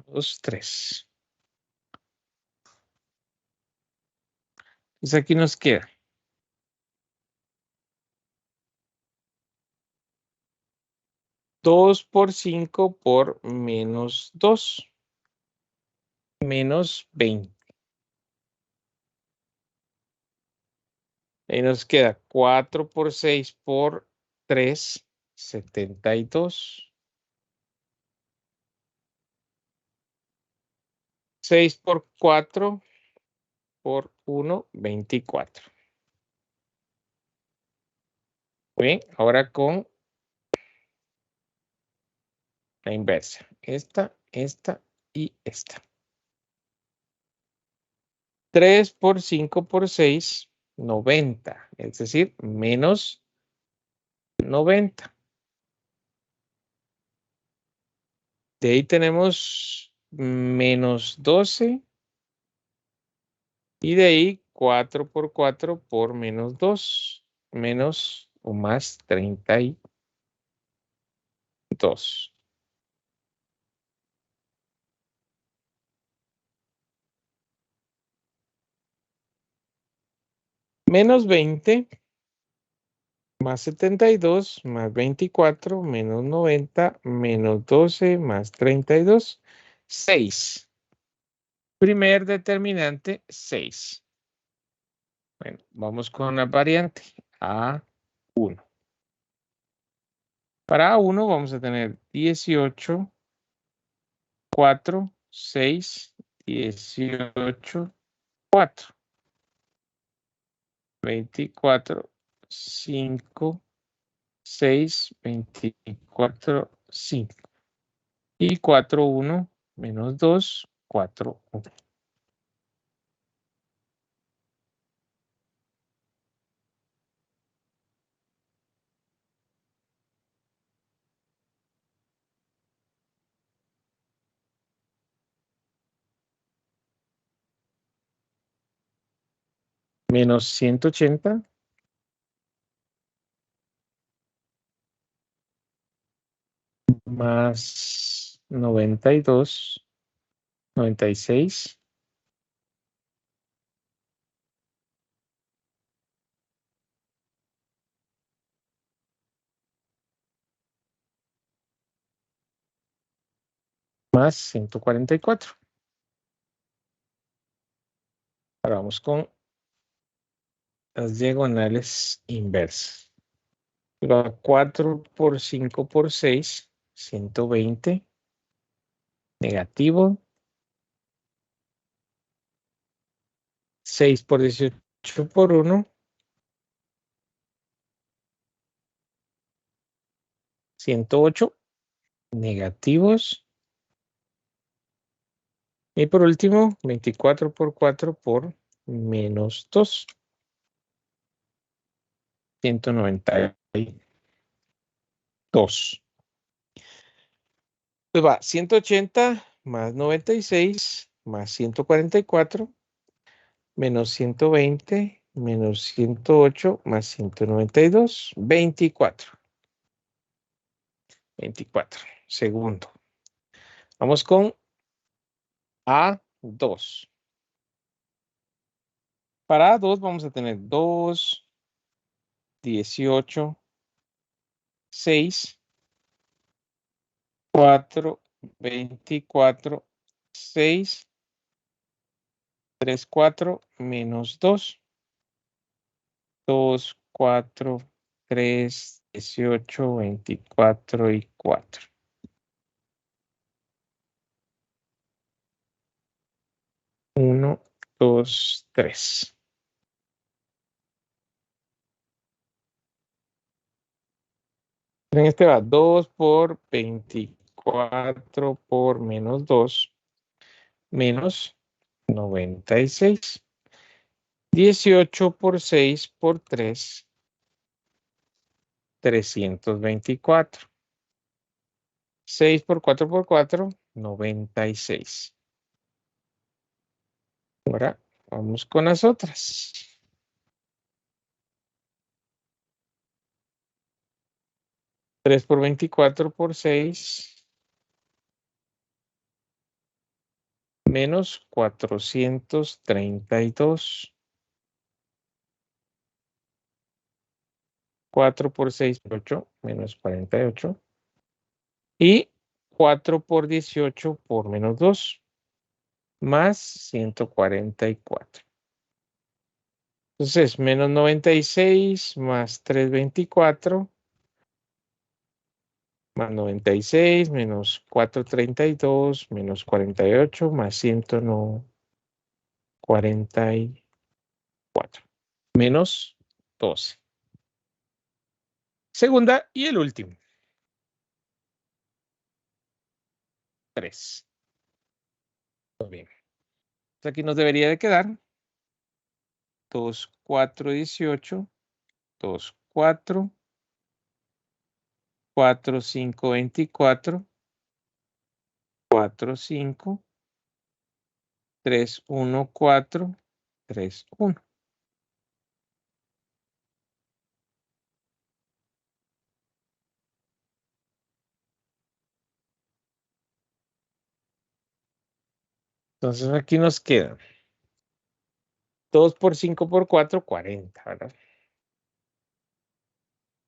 2, 3. Entonces aquí nos queda 2 por 5 por menos 2, menos 20. Ahí nos queda 4 por 6 por 3, 72. 6 por 4 por 1, 24. Bien, ahora con la inversa. Esta y esta. 3 por 5 por 6, 90. Es decir, menos 90. De ahí tenemos menos 12. Y de ahí 4 por 4 por menos 2. Menos o más 32. Menos 20 más 72 más 24 menos 90 menos 12 más 32, 6. Primer determinante, 6. Bueno, vamos con la variante A1. Para A1 vamos a tener 18, 4, 6, 18, 4. 24, 5, 6, 24, 5. Y 4, 1, menos 2, 4, 1. menos 180 más 92, 96 más 144. Ahora vamos con las diagonales inversas. 4 por 5 por 6, 120. Negativo. 6 por 18 por 1. 108. Negativos. Y por último, 24 por 4 por menos 2. 192. Pues va, 180 más 96 más 144 menos 120 menos 108 más 192, 24. 24. Segundo. Vamos con A2. Para A2 vamos a tener 2, 18, 6, 4, 24, 6, 3, 4, menos 2, 2, 4, 3, 18, 24 y 4. Uno, 2, 3. En este va 2 por 24 por menos 2, menos 96. 18 por 6 por 3, 324. 6 por 4 por 4, 96. Ahora vamos con las otras. 3 por 24 por 6, menos 432. 4 por 6 por 8, menos 48. Y 4 por 18 por menos 2, más 144. Entonces, menos 96 más 324, más 96, menos 432, menos 48, más 144, menos 12. Segunda y el último. 3. Muy bien. Aquí nos debería de quedar 2, 4, 18, 2, 4, 4, 5, 24, 4, 5, 3, 1, 4, 3, 1. Entonces aquí nos queda 2 por 5 por 4, 40, ¿verdad?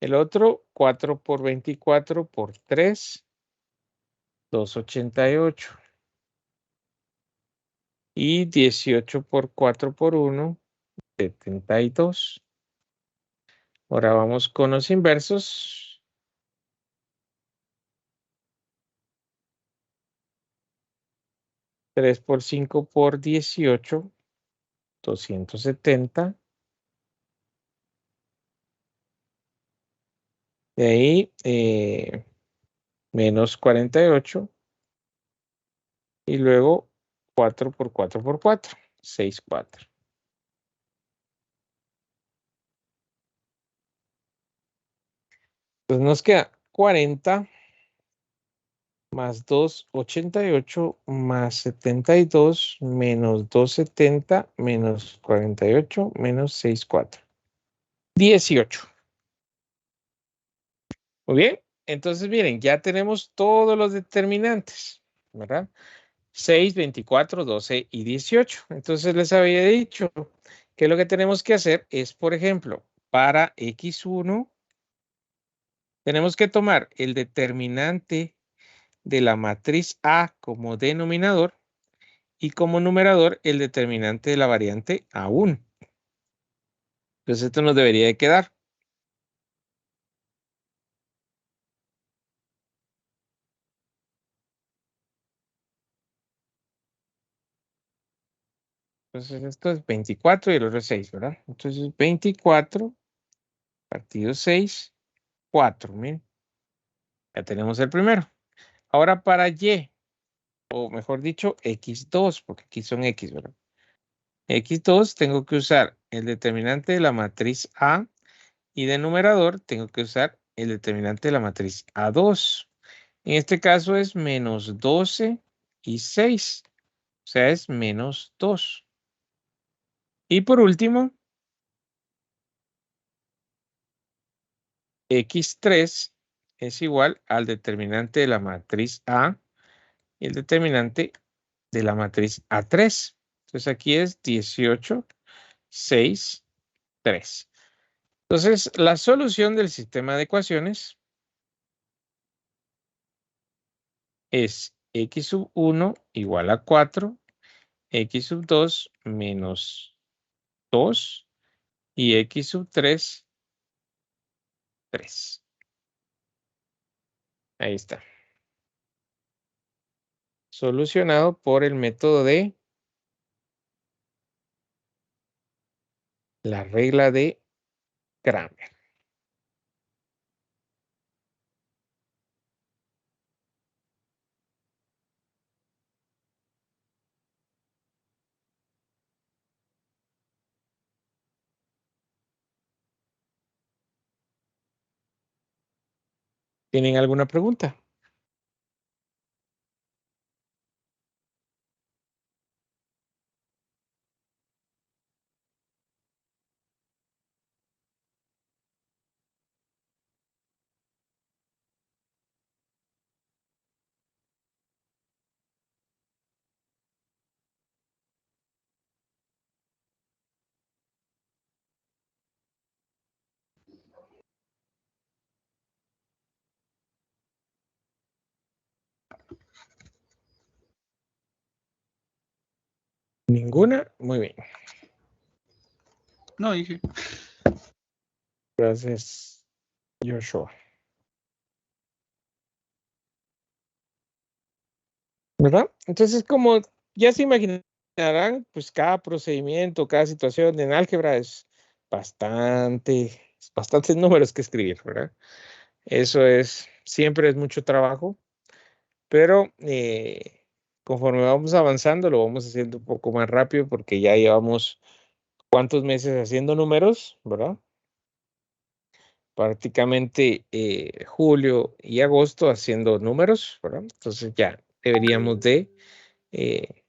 El otro, 4 por 24 por 3, 288. Y 18 por 4 por 1, 72. Ahora vamos con los inversos. 3 por 5 por 18, 270. De ahí, menos 48. Y luego 4 por 4 por 4, 64. Entonces nos queda 40 más 288 más 72 menos 270 menos 48 menos 64. 18. Muy bien. Entonces, miren, ya tenemos todos los determinantes, ¿verdad? 6, 24, 12 y 18. Entonces les había dicho que lo que tenemos que hacer es, por ejemplo, para x1, tenemos que tomar el determinante de la matriz A como denominador y como numerador el determinante de la variante A1. Entonces esto nos debería de quedar. Entonces esto es 24 y el otro es 6, ¿verdad? Entonces 24 partido 6, 4. Miren, ya tenemos el primero. Ahora para y, o mejor dicho, x2, porque aquí son x, ¿verdad? x2 tengo que usar el determinante de la matriz A y de numerador tengo que usar el determinante de la matriz A2. En este caso es menos 12 y 6, o sea, es menos 2. Y por último, x3 es igual al determinante de la matriz A y el determinante de la matriz A3. Entonces aquí es 18, 6, 3. Entonces, la solución del sistema de ecuaciones es x sub 1 igual a 4, x sub 2 menos 2 y x sub 3, 3. Ahí está. Solucionado por el método de la regla de Kramer. ¿Tienen alguna pregunta? ¿Ninguna? Muy bien. No, dije. Gracias, Joshua. ¿Verdad? Entonces, como ya se imaginarán, pues cada procedimiento, cada situación en álgebra es bastantes números que escribir, ¿verdad? Eso siempre es mucho trabajo, pero conforme vamos avanzando, lo vamos haciendo un poco más rápido porque ya llevamos cuántos meses haciendo números, ¿verdad? Prácticamente julio y agosto haciendo números, ¿verdad? Entonces ya deberíamos de eh,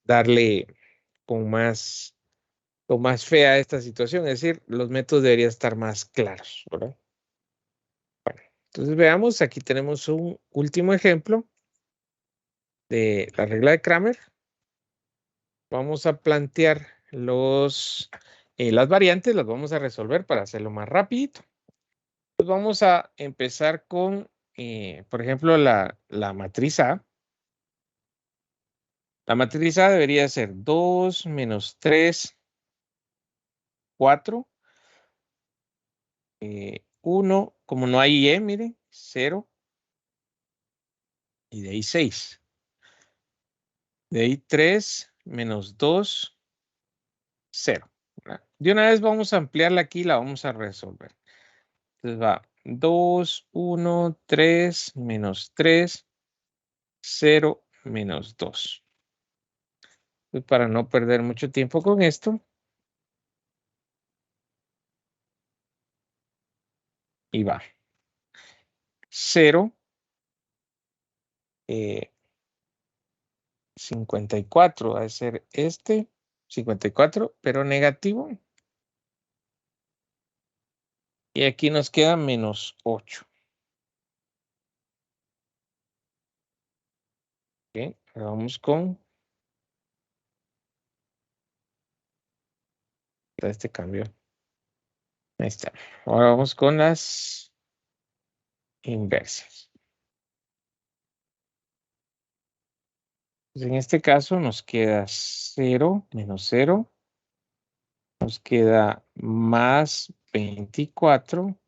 darle con más fe a esta situación, es decir, los métodos deberían estar más claros, ¿verdad? Entonces veamos, aquí tenemos un último ejemplo de la regla de Kramer. Vamos a plantear las variantes, las vamos a resolver para hacerlo más rapidito. Pues vamos a empezar con, por ejemplo, la matriz A. La matriz A debería ser 2 menos 3, 4, 1, como no hay Y, miren, 0, y de ahí 6. De ahí 3 menos 2, 0. ¿Verdad? De una vez vamos a ampliarla aquí y la vamos a resolver. Entonces va 2, 1, 3, menos 3, 0, menos 2. Entonces, para no perder mucho tiempo con esto, y va 0 54 va a ser este, 54, pero negativo. Y aquí nos queda menos 8. Ok, ahora vamos con este cambio. Ahí está. Ahora vamos con las inversas. Pues en este caso nos queda 0 menos 0. Nos queda más 24.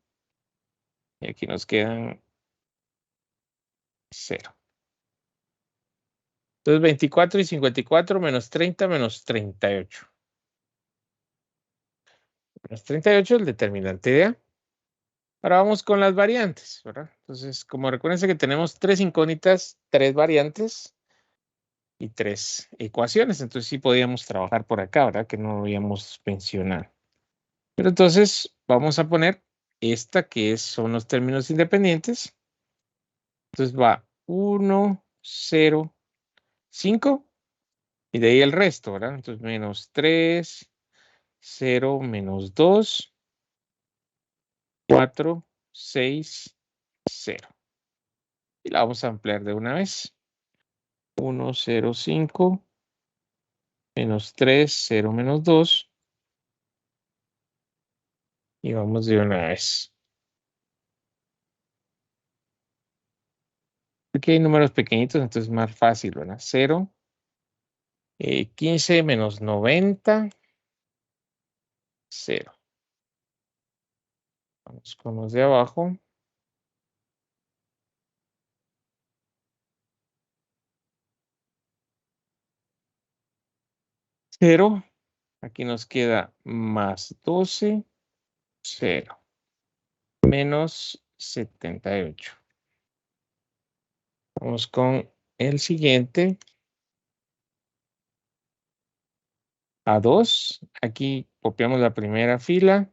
Y aquí nos quedan 0. Entonces 24 y 54 menos 30 menos 38. Menos 38 el determinante de A. Ahora vamos con las variantes, ¿verdad? Entonces, como recuerden que tenemos 3 incógnitas, 3 variantes y 3 ecuaciones. Entonces sí podíamos trabajar por acá, ¿verdad? Que no habíamos mencionado. Pero entonces vamos a poner esta son los términos independientes. Entonces va 1, 0, 5 y de ahí el resto, ¿verdad? Entonces menos 3, 0, menos 2, 4, 6, 0. Y la vamos a ampliar de una vez. 1, 0, 5, menos 3, 0, menos 2. Y vamos de una vez. Aquí hay números pequeñitos, entonces es más fácil, ¿verdad? 0, 15 menos 90, 0. Vamos con los de abajo. 0. Aquí nos queda más 12, 0. Menos 78. Vamos con el siguiente. A 2. Aquí copiamos la primera fila.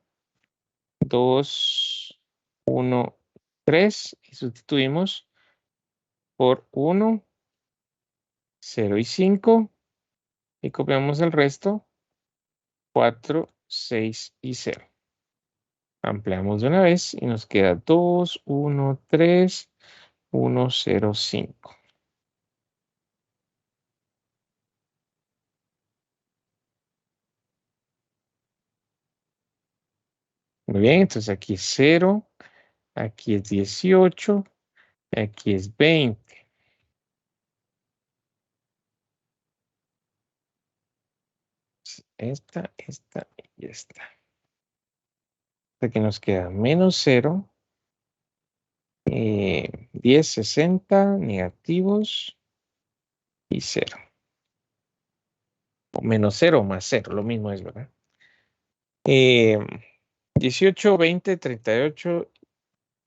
2, 1, 3. Y sustituimos por 1, 0 y 5. Y copiamos el resto. 4, 6 y 0. Ampliamos de una vez y nos queda 2, 1, 3, 1, 0, 5. Muy bien, entonces aquí es 0, aquí es 18, aquí es 20. Esta y esta. Aquí nos queda menos 0, 10, 60, negativos y 0. O menos 0 más 0, lo mismo es, ¿verdad? 18, 20, 38,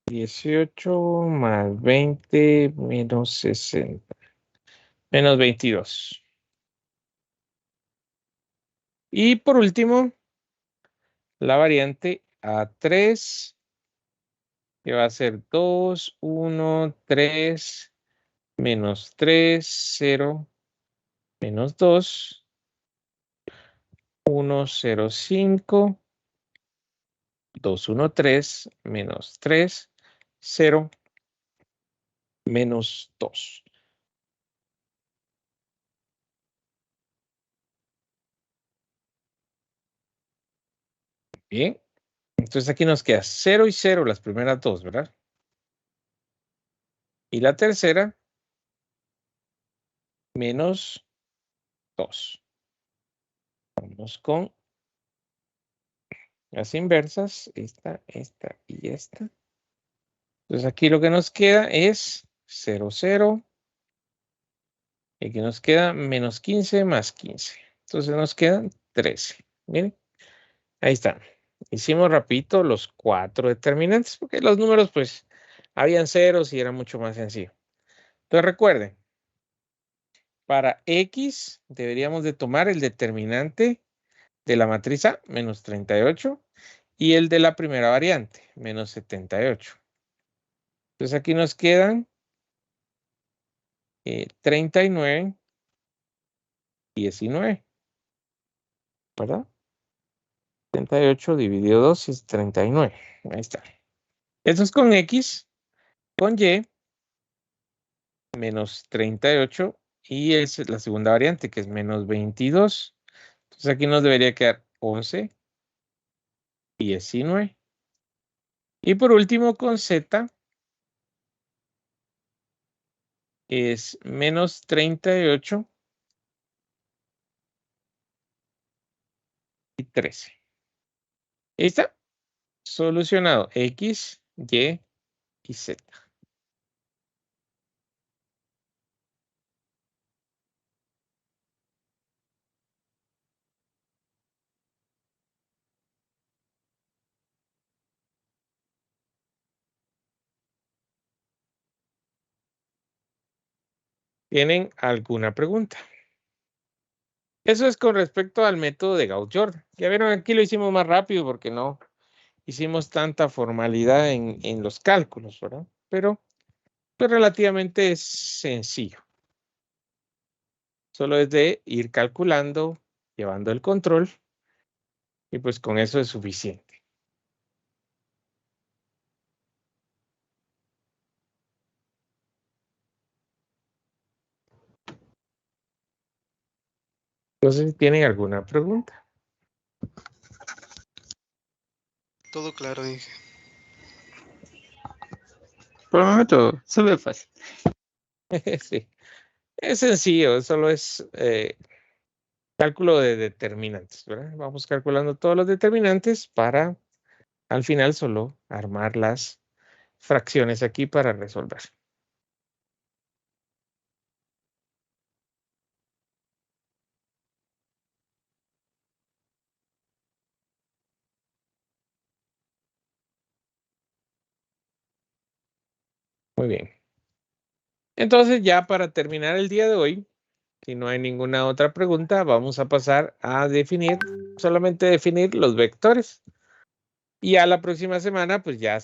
18 más 20 menos 60. Menos 22. Y por último, la variante A3, que va a ser 2, 1, 3, menos 3, 0, menos 2, 1, 0, 5, 2, 1, 3, menos 3, 0, menos 2. Bien, entonces aquí nos queda 0 y 0 las primeras dos, ¿verdad? Y la tercera, menos 2. Vamos con las inversas, esta y esta. Entonces aquí lo que nos queda es 0, 0. Y aquí nos queda menos 15 más 15. Entonces nos quedan 13. Miren, ahí está. Hicimos rapidito los 4 determinantes porque los números pues habían ceros y era mucho más sencillo. Entonces recuerden, para X deberíamos de tomar el determinante de la matriz A, menos 38, y el de la primera variante, menos 78. Entonces aquí nos quedan 39, 19, ¿verdad? 38 dividido 2 es 39. Ahí está. Esto es con X, con Y, menos 38, y es la segunda variante, que es menos 22. Entonces aquí nos debería quedar 11, 19. Y por último, con Z, es menos 38 y 13. Ahí está. Solucionado. X, Y y Z. ¿Tienen alguna pregunta? Eso es con respecto al método de Gauss-Jordan. Ya vieron, aquí lo hicimos más rápido porque no hicimos tanta formalidad en los cálculos, ¿verdad? Pero pues relativamente es sencillo. Solo es de ir calculando, llevando el control, y pues con eso es suficiente. Entonces, ¿tienen alguna pregunta? Todo claro, dije. Por el momento, se ve fácil. Sí, es sencillo, solo es cálculo de determinantes, ¿verdad? Vamos calculando todos los determinantes para al final solo armar las fracciones aquí para resolver. Muy bien. Entonces, ya para terminar el día de hoy, si no hay ninguna otra pregunta, vamos a pasar a definir, solamente definir los vectores. Y a la próxima semana, pues ya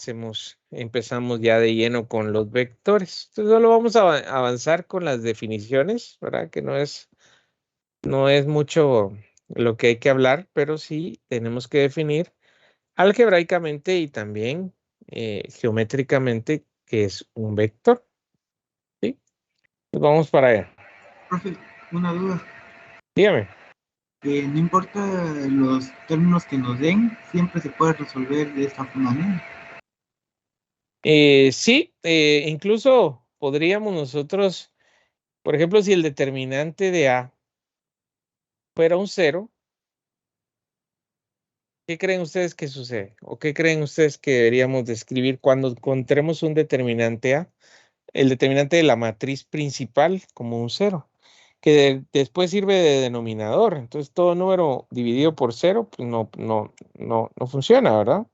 empezamos ya de lleno con los vectores. Entonces, solo vamos a avanzar con las definiciones, ¿verdad? Que no es mucho lo que hay que hablar, pero sí tenemos que definir algebraicamente y también geométricamente qué es un vector. ¿Sí? Pues vamos para allá. Profe, una duda. Dígame. No importa los términos que nos den, siempre se puede resolver de esta manera. Sí, incluso podríamos nosotros, por ejemplo, si el determinante de A fuera un 0, ¿qué creen ustedes que sucede? ¿O qué creen ustedes que deberíamos describir cuando encontremos un determinante A? El determinante de la matriz principal como un 0, que después sirve de denominador. Entonces, todo número dividido por 0 pues no funciona, ¿verdad?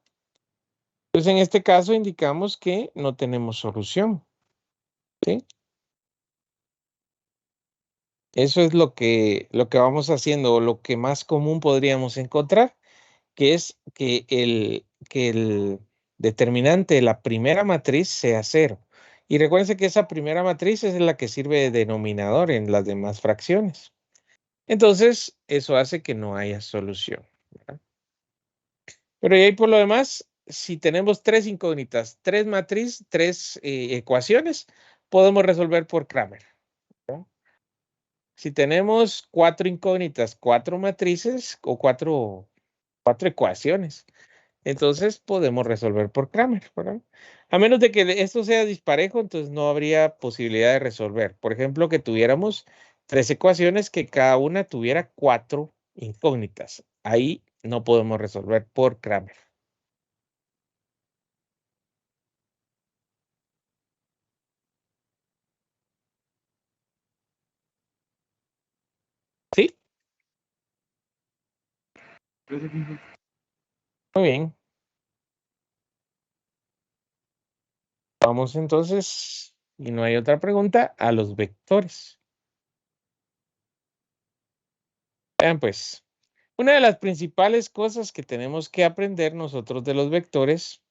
Entonces, en este caso indicamos que no tenemos solución. ¿Sí? Eso es lo que vamos haciendo, o lo que más común podríamos encontrar, que es que el determinante de la primera matriz sea 0. Y recuérdense que esa primera matriz es la que sirve de denominador en las demás fracciones. Entonces, eso hace que no haya solución, ¿verdad? Pero y ahí por lo demás, si tenemos tres incógnitas, tres ecuaciones, podemos resolver por Cramer, ¿verdad? Si tenemos 4 incógnitas, 4 matrices o cuatro ecuaciones, entonces podemos resolver por Cramer, ¿verdad? A menos de que esto sea disparejo, entonces no habría posibilidad de resolver. Por ejemplo, que tuviéramos 3 ecuaciones que cada una tuviera 4 incógnitas. Ahí no podemos resolver por Cramer. ¿Sí? Muy bien. Vamos entonces, y no hay otra pregunta, a los vectores. Vean pues, una de las principales cosas que tenemos que aprender nosotros de los vectores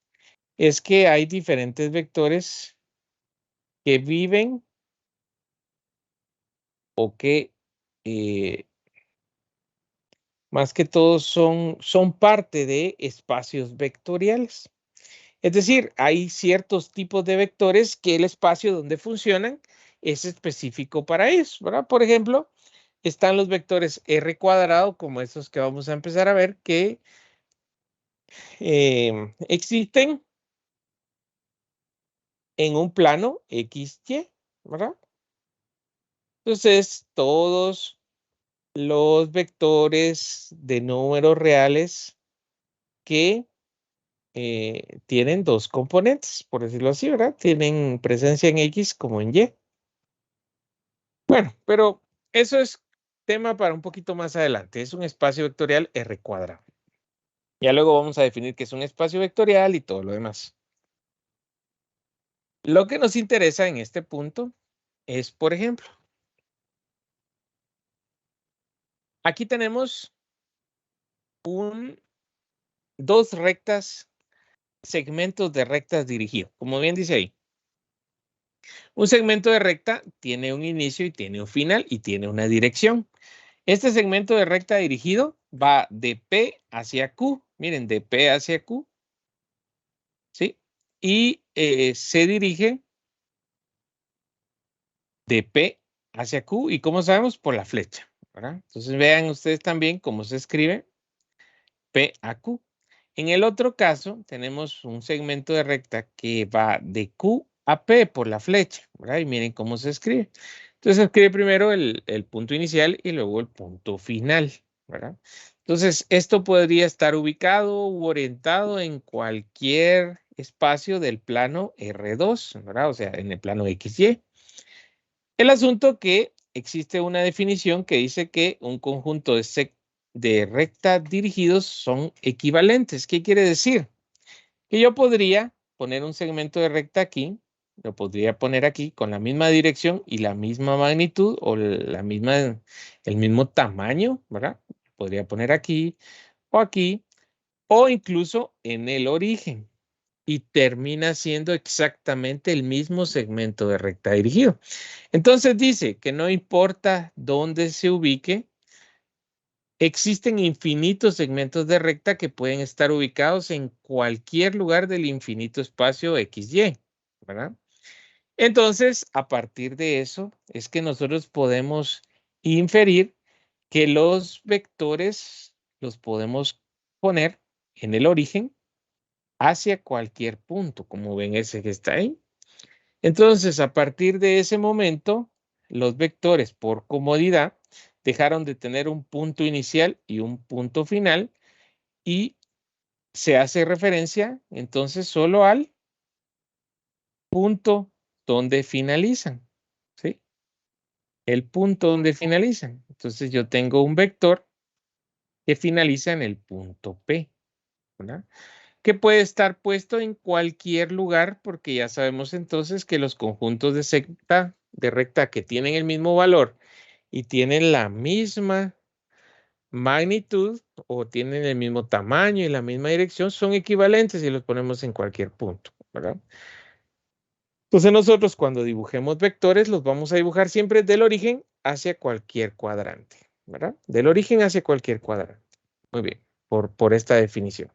es que hay diferentes vectores que viven o que más que todo son parte de espacios vectoriales. Es decir, hay ciertos tipos de vectores que el espacio donde funcionan es específico para ellos, ¿verdad? Por ejemplo, están los vectores R cuadrado, como estos que vamos a empezar a ver, que existen en un plano XY, ¿verdad? Entonces, todos los vectores de números reales que tienen dos componentes, por decirlo así, ¿verdad? Tienen presencia en X como en Y. Bueno, pero eso es tema para un poquito más adelante. Es un espacio vectorial R cuadrado. Ya luego vamos a definir qué es un espacio vectorial y todo lo demás. Lo que nos interesa en este punto es, por ejemplo, aquí tenemos dos rectas, segmentos de rectas dirigidos, como bien dice ahí. Un segmento de recta tiene un inicio y tiene un final y tiene una dirección. Este segmento de recta dirigido va de P hacia Q. Miren, de P hacia Q. ¿Sí? Y se dirige de P hacia Q. ¿Y cómo sabemos? Por la flecha, ¿verdad? Entonces vean ustedes también cómo se escribe P a Q. En el otro caso, tenemos un segmento de recta que va de Q a P por la flecha, ¿verdad? Y miren cómo se escribe. Entonces se escribe primero el punto inicial y luego el punto final, ¿verdad? Entonces, esto podría estar ubicado u orientado en cualquier espacio del plano R2, ¿verdad? O sea, en el plano XY. El asunto que existe una definición que dice que un conjunto de rectas dirigidos son equivalentes. ¿Qué quiere decir? Que yo podría poner un segmento de recta aquí, lo podría poner aquí con la misma dirección y la misma magnitud o el mismo tamaño, ¿verdad? Podría poner aquí, o incluso en el origen. Y termina siendo exactamente el mismo segmento de recta dirigido. Entonces dice que no importa dónde se ubique, existen infinitos segmentos de recta que pueden estar ubicados en cualquier lugar del infinito espacio XY, ¿verdad? Entonces, a partir de eso, es que nosotros podemos inferir que los vectores los podemos poner en el origen hacia cualquier punto, como ven ese que está ahí. Entonces, a partir de ese momento, los vectores, por comodidad, dejaron de tener un punto inicial y un punto final y se hace referencia entonces solo al punto donde finalizan, ¿sí? El punto donde finalizan. Entonces, yo tengo un vector que finaliza en el punto P, ¿verdad? Que puede estar puesto en cualquier lugar porque ya sabemos entonces que los conjuntos de recta que tienen el mismo valor y tienen la misma magnitud o tienen el mismo tamaño y la misma dirección son equivalentes y los ponemos en cualquier punto, ¿verdad? Entonces nosotros cuando dibujemos vectores los vamos a dibujar siempre del origen hacia cualquier cuadrante, ¿verdad? Del origen hacia cualquier cuadrante. Muy bien, por esta definición.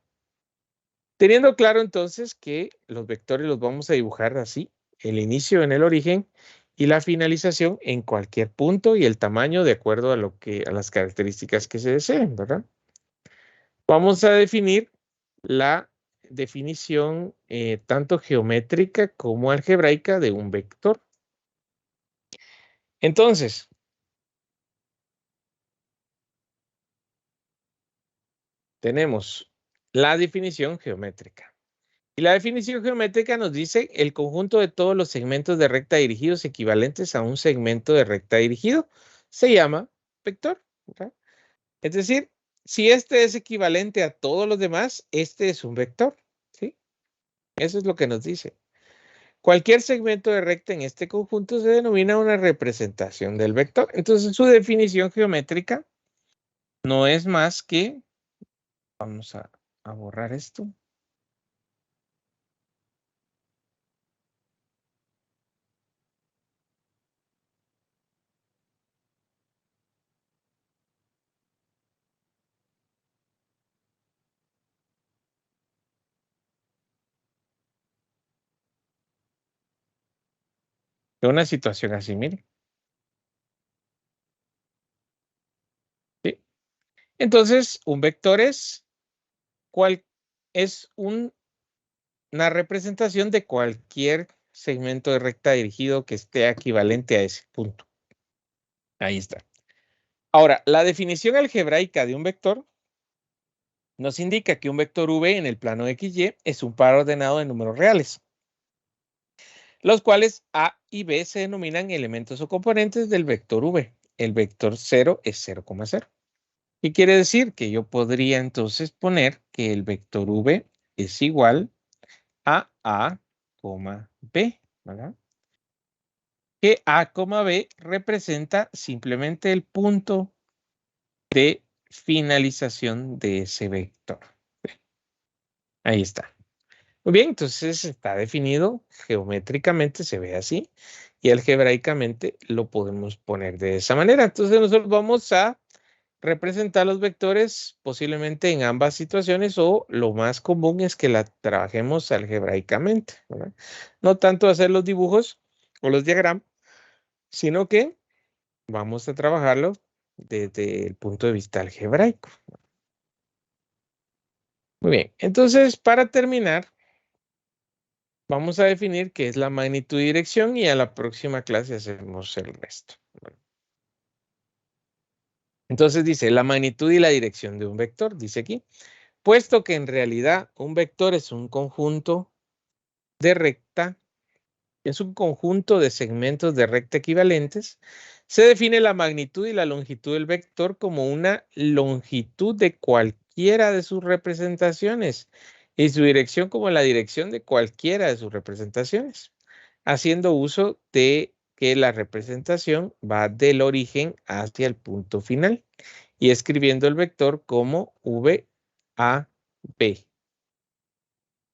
Teniendo claro entonces que los vectores los vamos a dibujar así, el inicio en el origen y la finalización en cualquier punto y el tamaño de acuerdo a las características que se deseen, ¿verdad? Vamos a definir la definición tanto geométrica como algebraica de un vector. Entonces, tenemos la definición geométrica. Y la definición geométrica nos dice el conjunto de todos los segmentos de recta dirigidos equivalentes a un segmento de recta dirigido se llama vector, ¿verdad? Es decir, si este es equivalente a todos los demás, este es un vector, ¿sí? Eso es lo que nos dice. Cualquier segmento de recta en este conjunto se denomina una representación del vector. Entonces, su definición geométrica no es más que, vamos a borrar esto. de una situación así, mire. ¿Sí? Entonces, un vector es una representación de cualquier segmento de recta dirigido que esté equivalente a ese punto. Ahí está. Ahora, la definición algebraica de un vector nos indica que un vector v en el plano XY es un par ordenado de números reales, los cuales A y B se denominan elementos o componentes del vector v. El vector 0 es 0,0. ¿Qué quiere decir? Que yo podría entonces poner que el vector v es igual a A, B, ¿verdad? Que A, B representa simplemente el punto de finalización de ese vector. Ahí está. Muy bien, entonces está definido geométricamente, se ve así, y algebraicamente lo podemos poner de esa manera. Entonces nosotros vamos a representar los vectores posiblemente en ambas situaciones, o lo más común es que la trabajemos algebraicamente, ¿verdad? No tanto hacer los dibujos o los diagramas, sino que vamos a trabajarlo desde el punto de vista algebraico. Muy bien, entonces para terminar, vamos a definir qué es la magnitud y dirección, y a la próxima clase hacemos el resto. Entonces dice la magnitud y la dirección de un vector, dice aquí, puesto que en realidad un vector es un conjunto de recta, es un conjunto de segmentos de recta equivalentes, se define la magnitud y la longitud del vector como una longitud de cualquiera de sus representaciones y su dirección como la dirección de cualquiera de sus representaciones, haciendo uso de que la representación va del origen hacia el punto final y escribiendo el vector como VAB.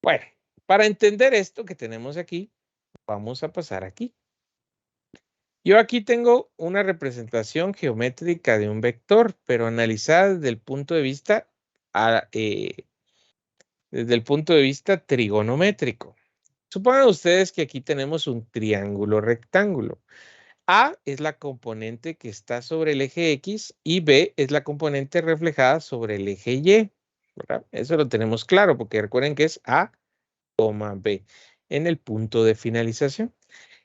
Bueno, para entender esto que tenemos aquí, vamos a pasar aquí. Yo aquí tengo una representación geométrica de un vector, pero analizada desde el punto de vista, trigonométrico. Supongan ustedes que aquí tenemos un triángulo rectángulo. A es la componente que está sobre el eje X y B es la componente reflejada sobre el eje Y, ¿verdad? Eso lo tenemos claro porque recuerden que es A, B en el punto de finalización.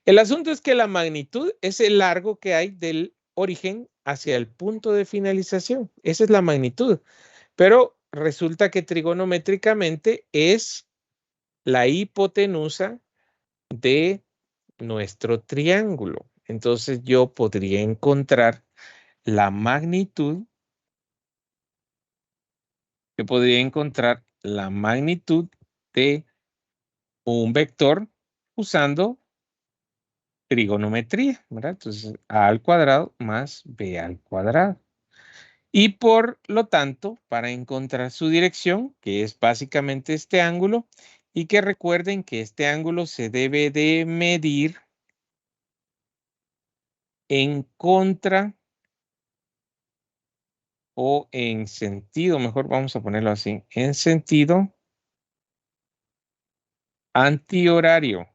El asunto es que la magnitud es el largo que hay del origen hacia el punto de finalización. Esa es la magnitud. Pero resulta que trigonométricamente es la hipotenusa de nuestro triángulo. Entonces yo podría encontrar la magnitud. Yo podría encontrar la magnitud de un vector usando trigonometría, ¿verdad? Entonces, a al cuadrado más b al cuadrado. Y por lo tanto, para encontrar su dirección, que es básicamente este ángulo, y que recuerden que este ángulo se debe de medir en contra o en sentido, mejor vamos a ponerlo así, en sentido antihorario,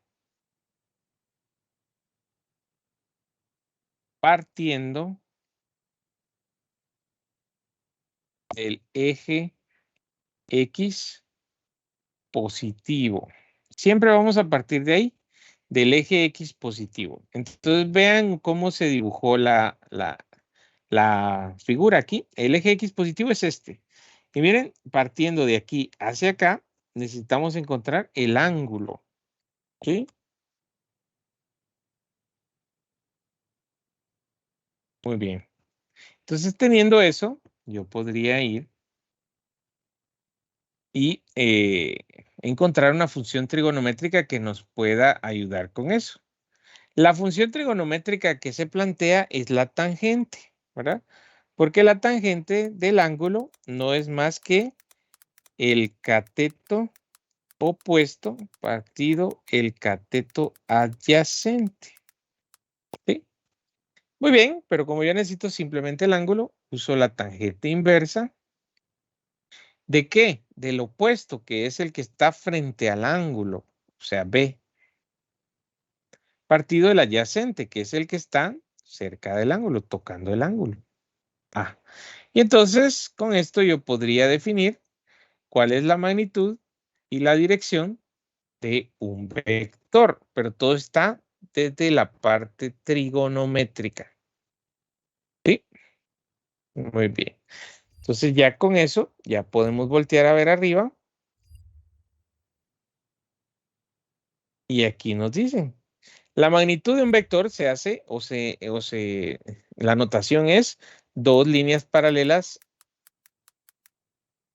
partiendo del eje X positivo. Siempre vamos a partir de ahí, del eje X positivo. Entonces vean cómo se dibujó la figura aquí. El eje X positivo es este. Y miren, partiendo de aquí hacia acá, necesitamos encontrar el ángulo. ¿Sí? Muy bien. Entonces, teniendo eso, yo podría ir y encontrar una función trigonométrica que nos pueda ayudar con eso. La función trigonométrica que se plantea es la tangente, ¿verdad? Porque la tangente del ángulo no es más que el cateto opuesto partido el cateto adyacente. ¿Sí? Muy bien, pero como yo necesito simplemente el ángulo, uso la tangente inversa. ¿De qué? Del opuesto, que es el que está frente al ángulo, o sea, B. partido el adyacente, que es el que está cerca del ángulo, tocando el ángulo. A. Y entonces, con esto yo podría definir cuál es la magnitud y la dirección de un vector, pero todo está desde la parte trigonométrica. ¿Sí? Muy bien. Entonces ya con eso, ya podemos voltear a ver arriba. Y aquí nos dicen, la magnitud de un vector se hace, la notación es 2 líneas paralelas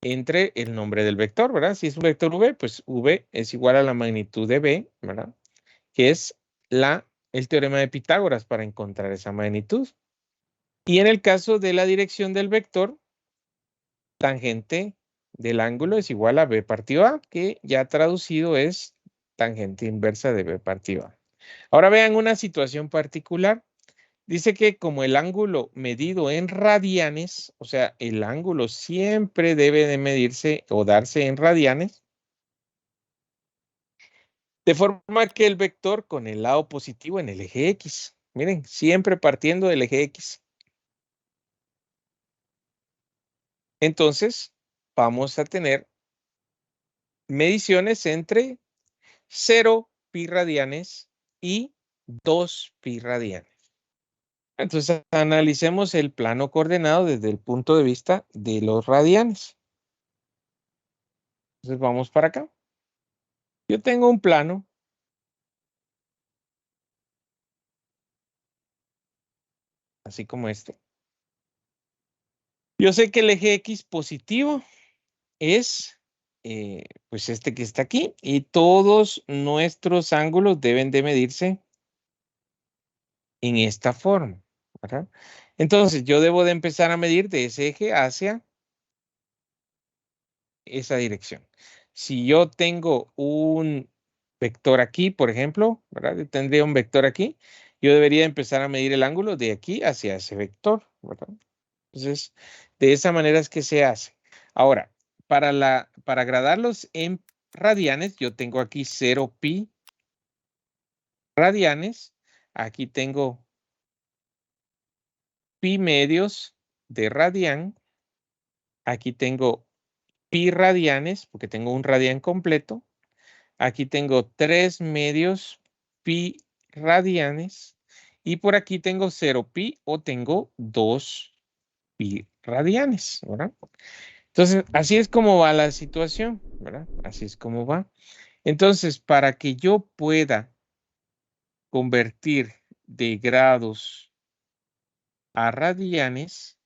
entre el nombre del vector, ¿verdad? Si es un vector v, pues v es igual a la magnitud de b, ¿verdad? Que es el teorema de Pitágoras para encontrar esa magnitud. Y en el caso de la dirección del vector, tangente del ángulo es igual a b partido a, que ya traducido es tangente inversa de b partido a. Ahora vean una situación particular. Dice que como el ángulo medido en radianes, o sea, el ángulo siempre debe de medirse o darse en radianes, de forma que el vector con el lado positivo en el eje X. Miren, siempre partiendo del eje X. Entonces, vamos a tener mediciones entre 0 pi radianes y 2 pi radianes. Entonces, analicemos el plano coordenado desde el punto de vista de los radianes. Entonces, vamos para acá. Yo tengo un plano así como este. Yo sé que el eje X positivo es pues este que está aquí y todos nuestros ángulos deben de medirse en esta forma, ¿verdad? Entonces yo debo de empezar a medir de ese eje hacia esa dirección. Si yo tengo un vector aquí, por ejemplo, ¿verdad? Yo tendría un vector aquí, yo debería empezar a medir el ángulo de aquí hacia ese vector, ¿verdad? Entonces, de esa manera es que se hace. Ahora, para gradarlos en radianes, yo tengo aquí 0 pi radianes. Aquí tengo pi medios de radian. Aquí tengo pi radianes, porque tengo un radian completo. Aquí tengo 3 medios pi radianes. Y por aquí tengo 0 pi o tengo 2 pi radianes, ¿verdad? Entonces, así es como va la situación, ¿verdad? Así es como va. Entonces, para que yo pueda convertir de grados a radianes,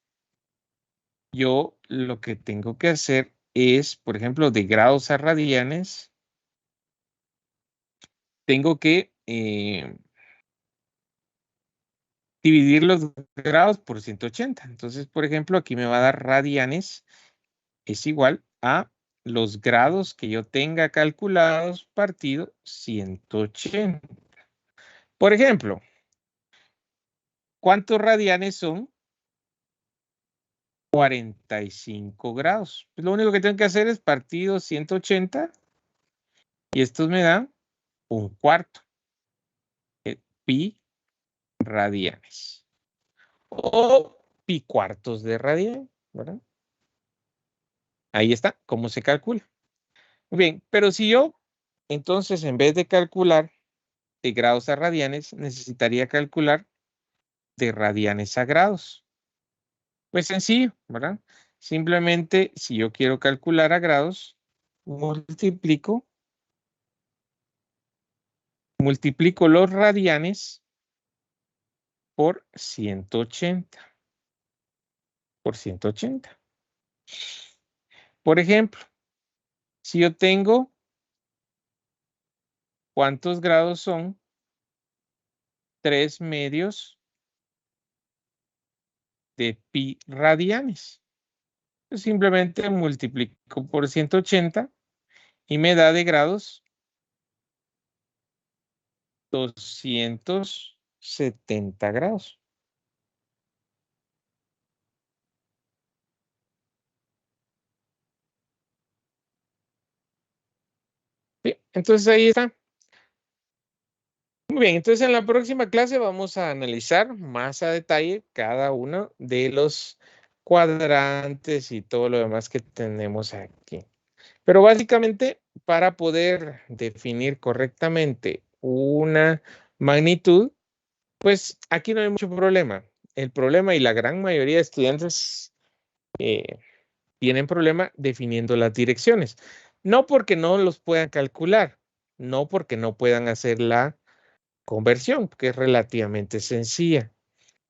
yo lo que tengo que hacer es, por ejemplo, de grados a radianes, tengo que dividir los grados por 180. Entonces, por ejemplo, aquí me va a dar radianes es igual a los grados que yo tenga calculados partido 180. Por ejemplo, ¿cuántos radianes son? 45 grados. Pues lo único que tengo que hacer es partido 180 y estos me dan un cuarto. Pi radianes. O pi cuartos de radian, ¿verdad? Ahí está, cómo se calcula. Muy bien, pero si yo, entonces, en vez de calcular de grados a radianes, necesitaría calcular de radianes a grados. Pues sencillo, ¿verdad? Simplemente, si yo quiero calcular a grados, multiplico los radianes por 180. Por 180. Por ejemplo, si yo tengo, ¿cuántos grados son? 3 medios de pi radianes. Pues simplemente multiplico por 180 y me da de grados 270 grados. ¿Sí? Entonces ahí está. Muy bien, entonces en la próxima clase vamos a analizar más a detalle cada uno de los cuadrantes y todo lo demás que tenemos aquí. Pero básicamente, para poder definir correctamente una magnitud, pues aquí no hay mucho problema. El problema, y la gran mayoría de estudiantes tienen problema definiendo las direcciones. No porque no los puedan calcular, no porque no puedan hacer la conversión, que es relativamente sencilla.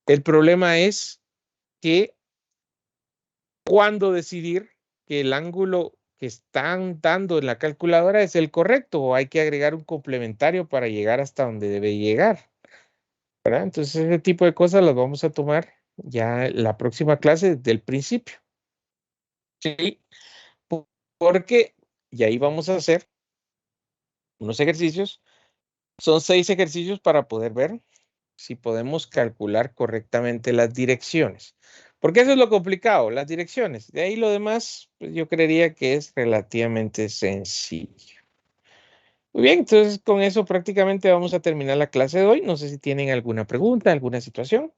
El problema es que cuándo decidir que el ángulo que están dando en la calculadora es el correcto o hay que agregar un complementario para llegar hasta donde debe llegar, ¿verdad? Entonces ese tipo de cosas las vamos a tomar ya en la próxima clase desde el principio. Sí, porque y ahí vamos a hacer unos ejercicios. Son 6 ejercicios para poder ver si podemos calcular correctamente las direcciones. Porque eso es lo complicado, las direcciones. De ahí lo demás, pues yo creería que es relativamente sencillo. Muy bien, entonces con eso prácticamente vamos a terminar la clase de hoy. No sé si tienen alguna pregunta, alguna situación.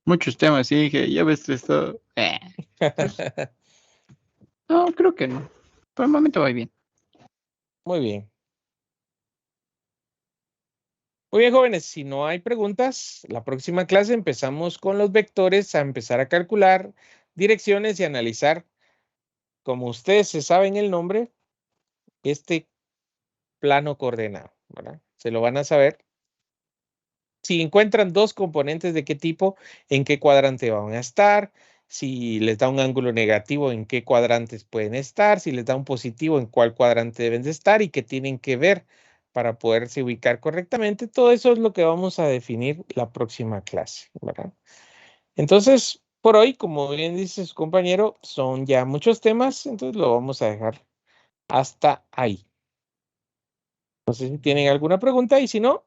Muchos temas, sí, que ya ves esto. No, creo que no. Por el momento va bien. Muy bien. Muy bien, jóvenes, si no hay preguntas, la próxima clase empezamos con los vectores, a empezar a calcular direcciones y analizar, como ustedes se saben el nombre, este plano coordenado, ¿verdad? Se lo van a saber. Si encuentran dos componentes de qué tipo, en qué cuadrante van a estar, si les da un ángulo negativo, en qué cuadrantes pueden estar, si les da un positivo, en cuál cuadrante deben de estar y qué tienen que ver para poderse ubicar correctamente. Todo eso es lo que vamos a definir la próxima clase, ¿verdad? Entonces, por hoy, como bien dice su compañero, son ya muchos temas, entonces lo vamos a dejar hasta ahí. No sé si tienen alguna pregunta y si no,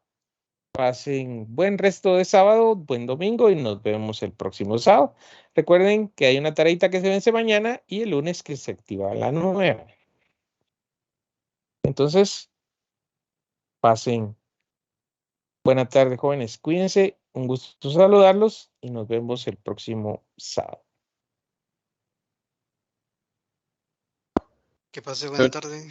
pasen buen resto de sábado, buen domingo y nos vemos el próximo sábado. Recuerden que hay una tareita que se vence mañana y el lunes que se activa la nueva. Entonces, pasen buena tarde, jóvenes. Cuídense, un gusto saludarlos y nos vemos el próximo sábado. Que pase buena tarde.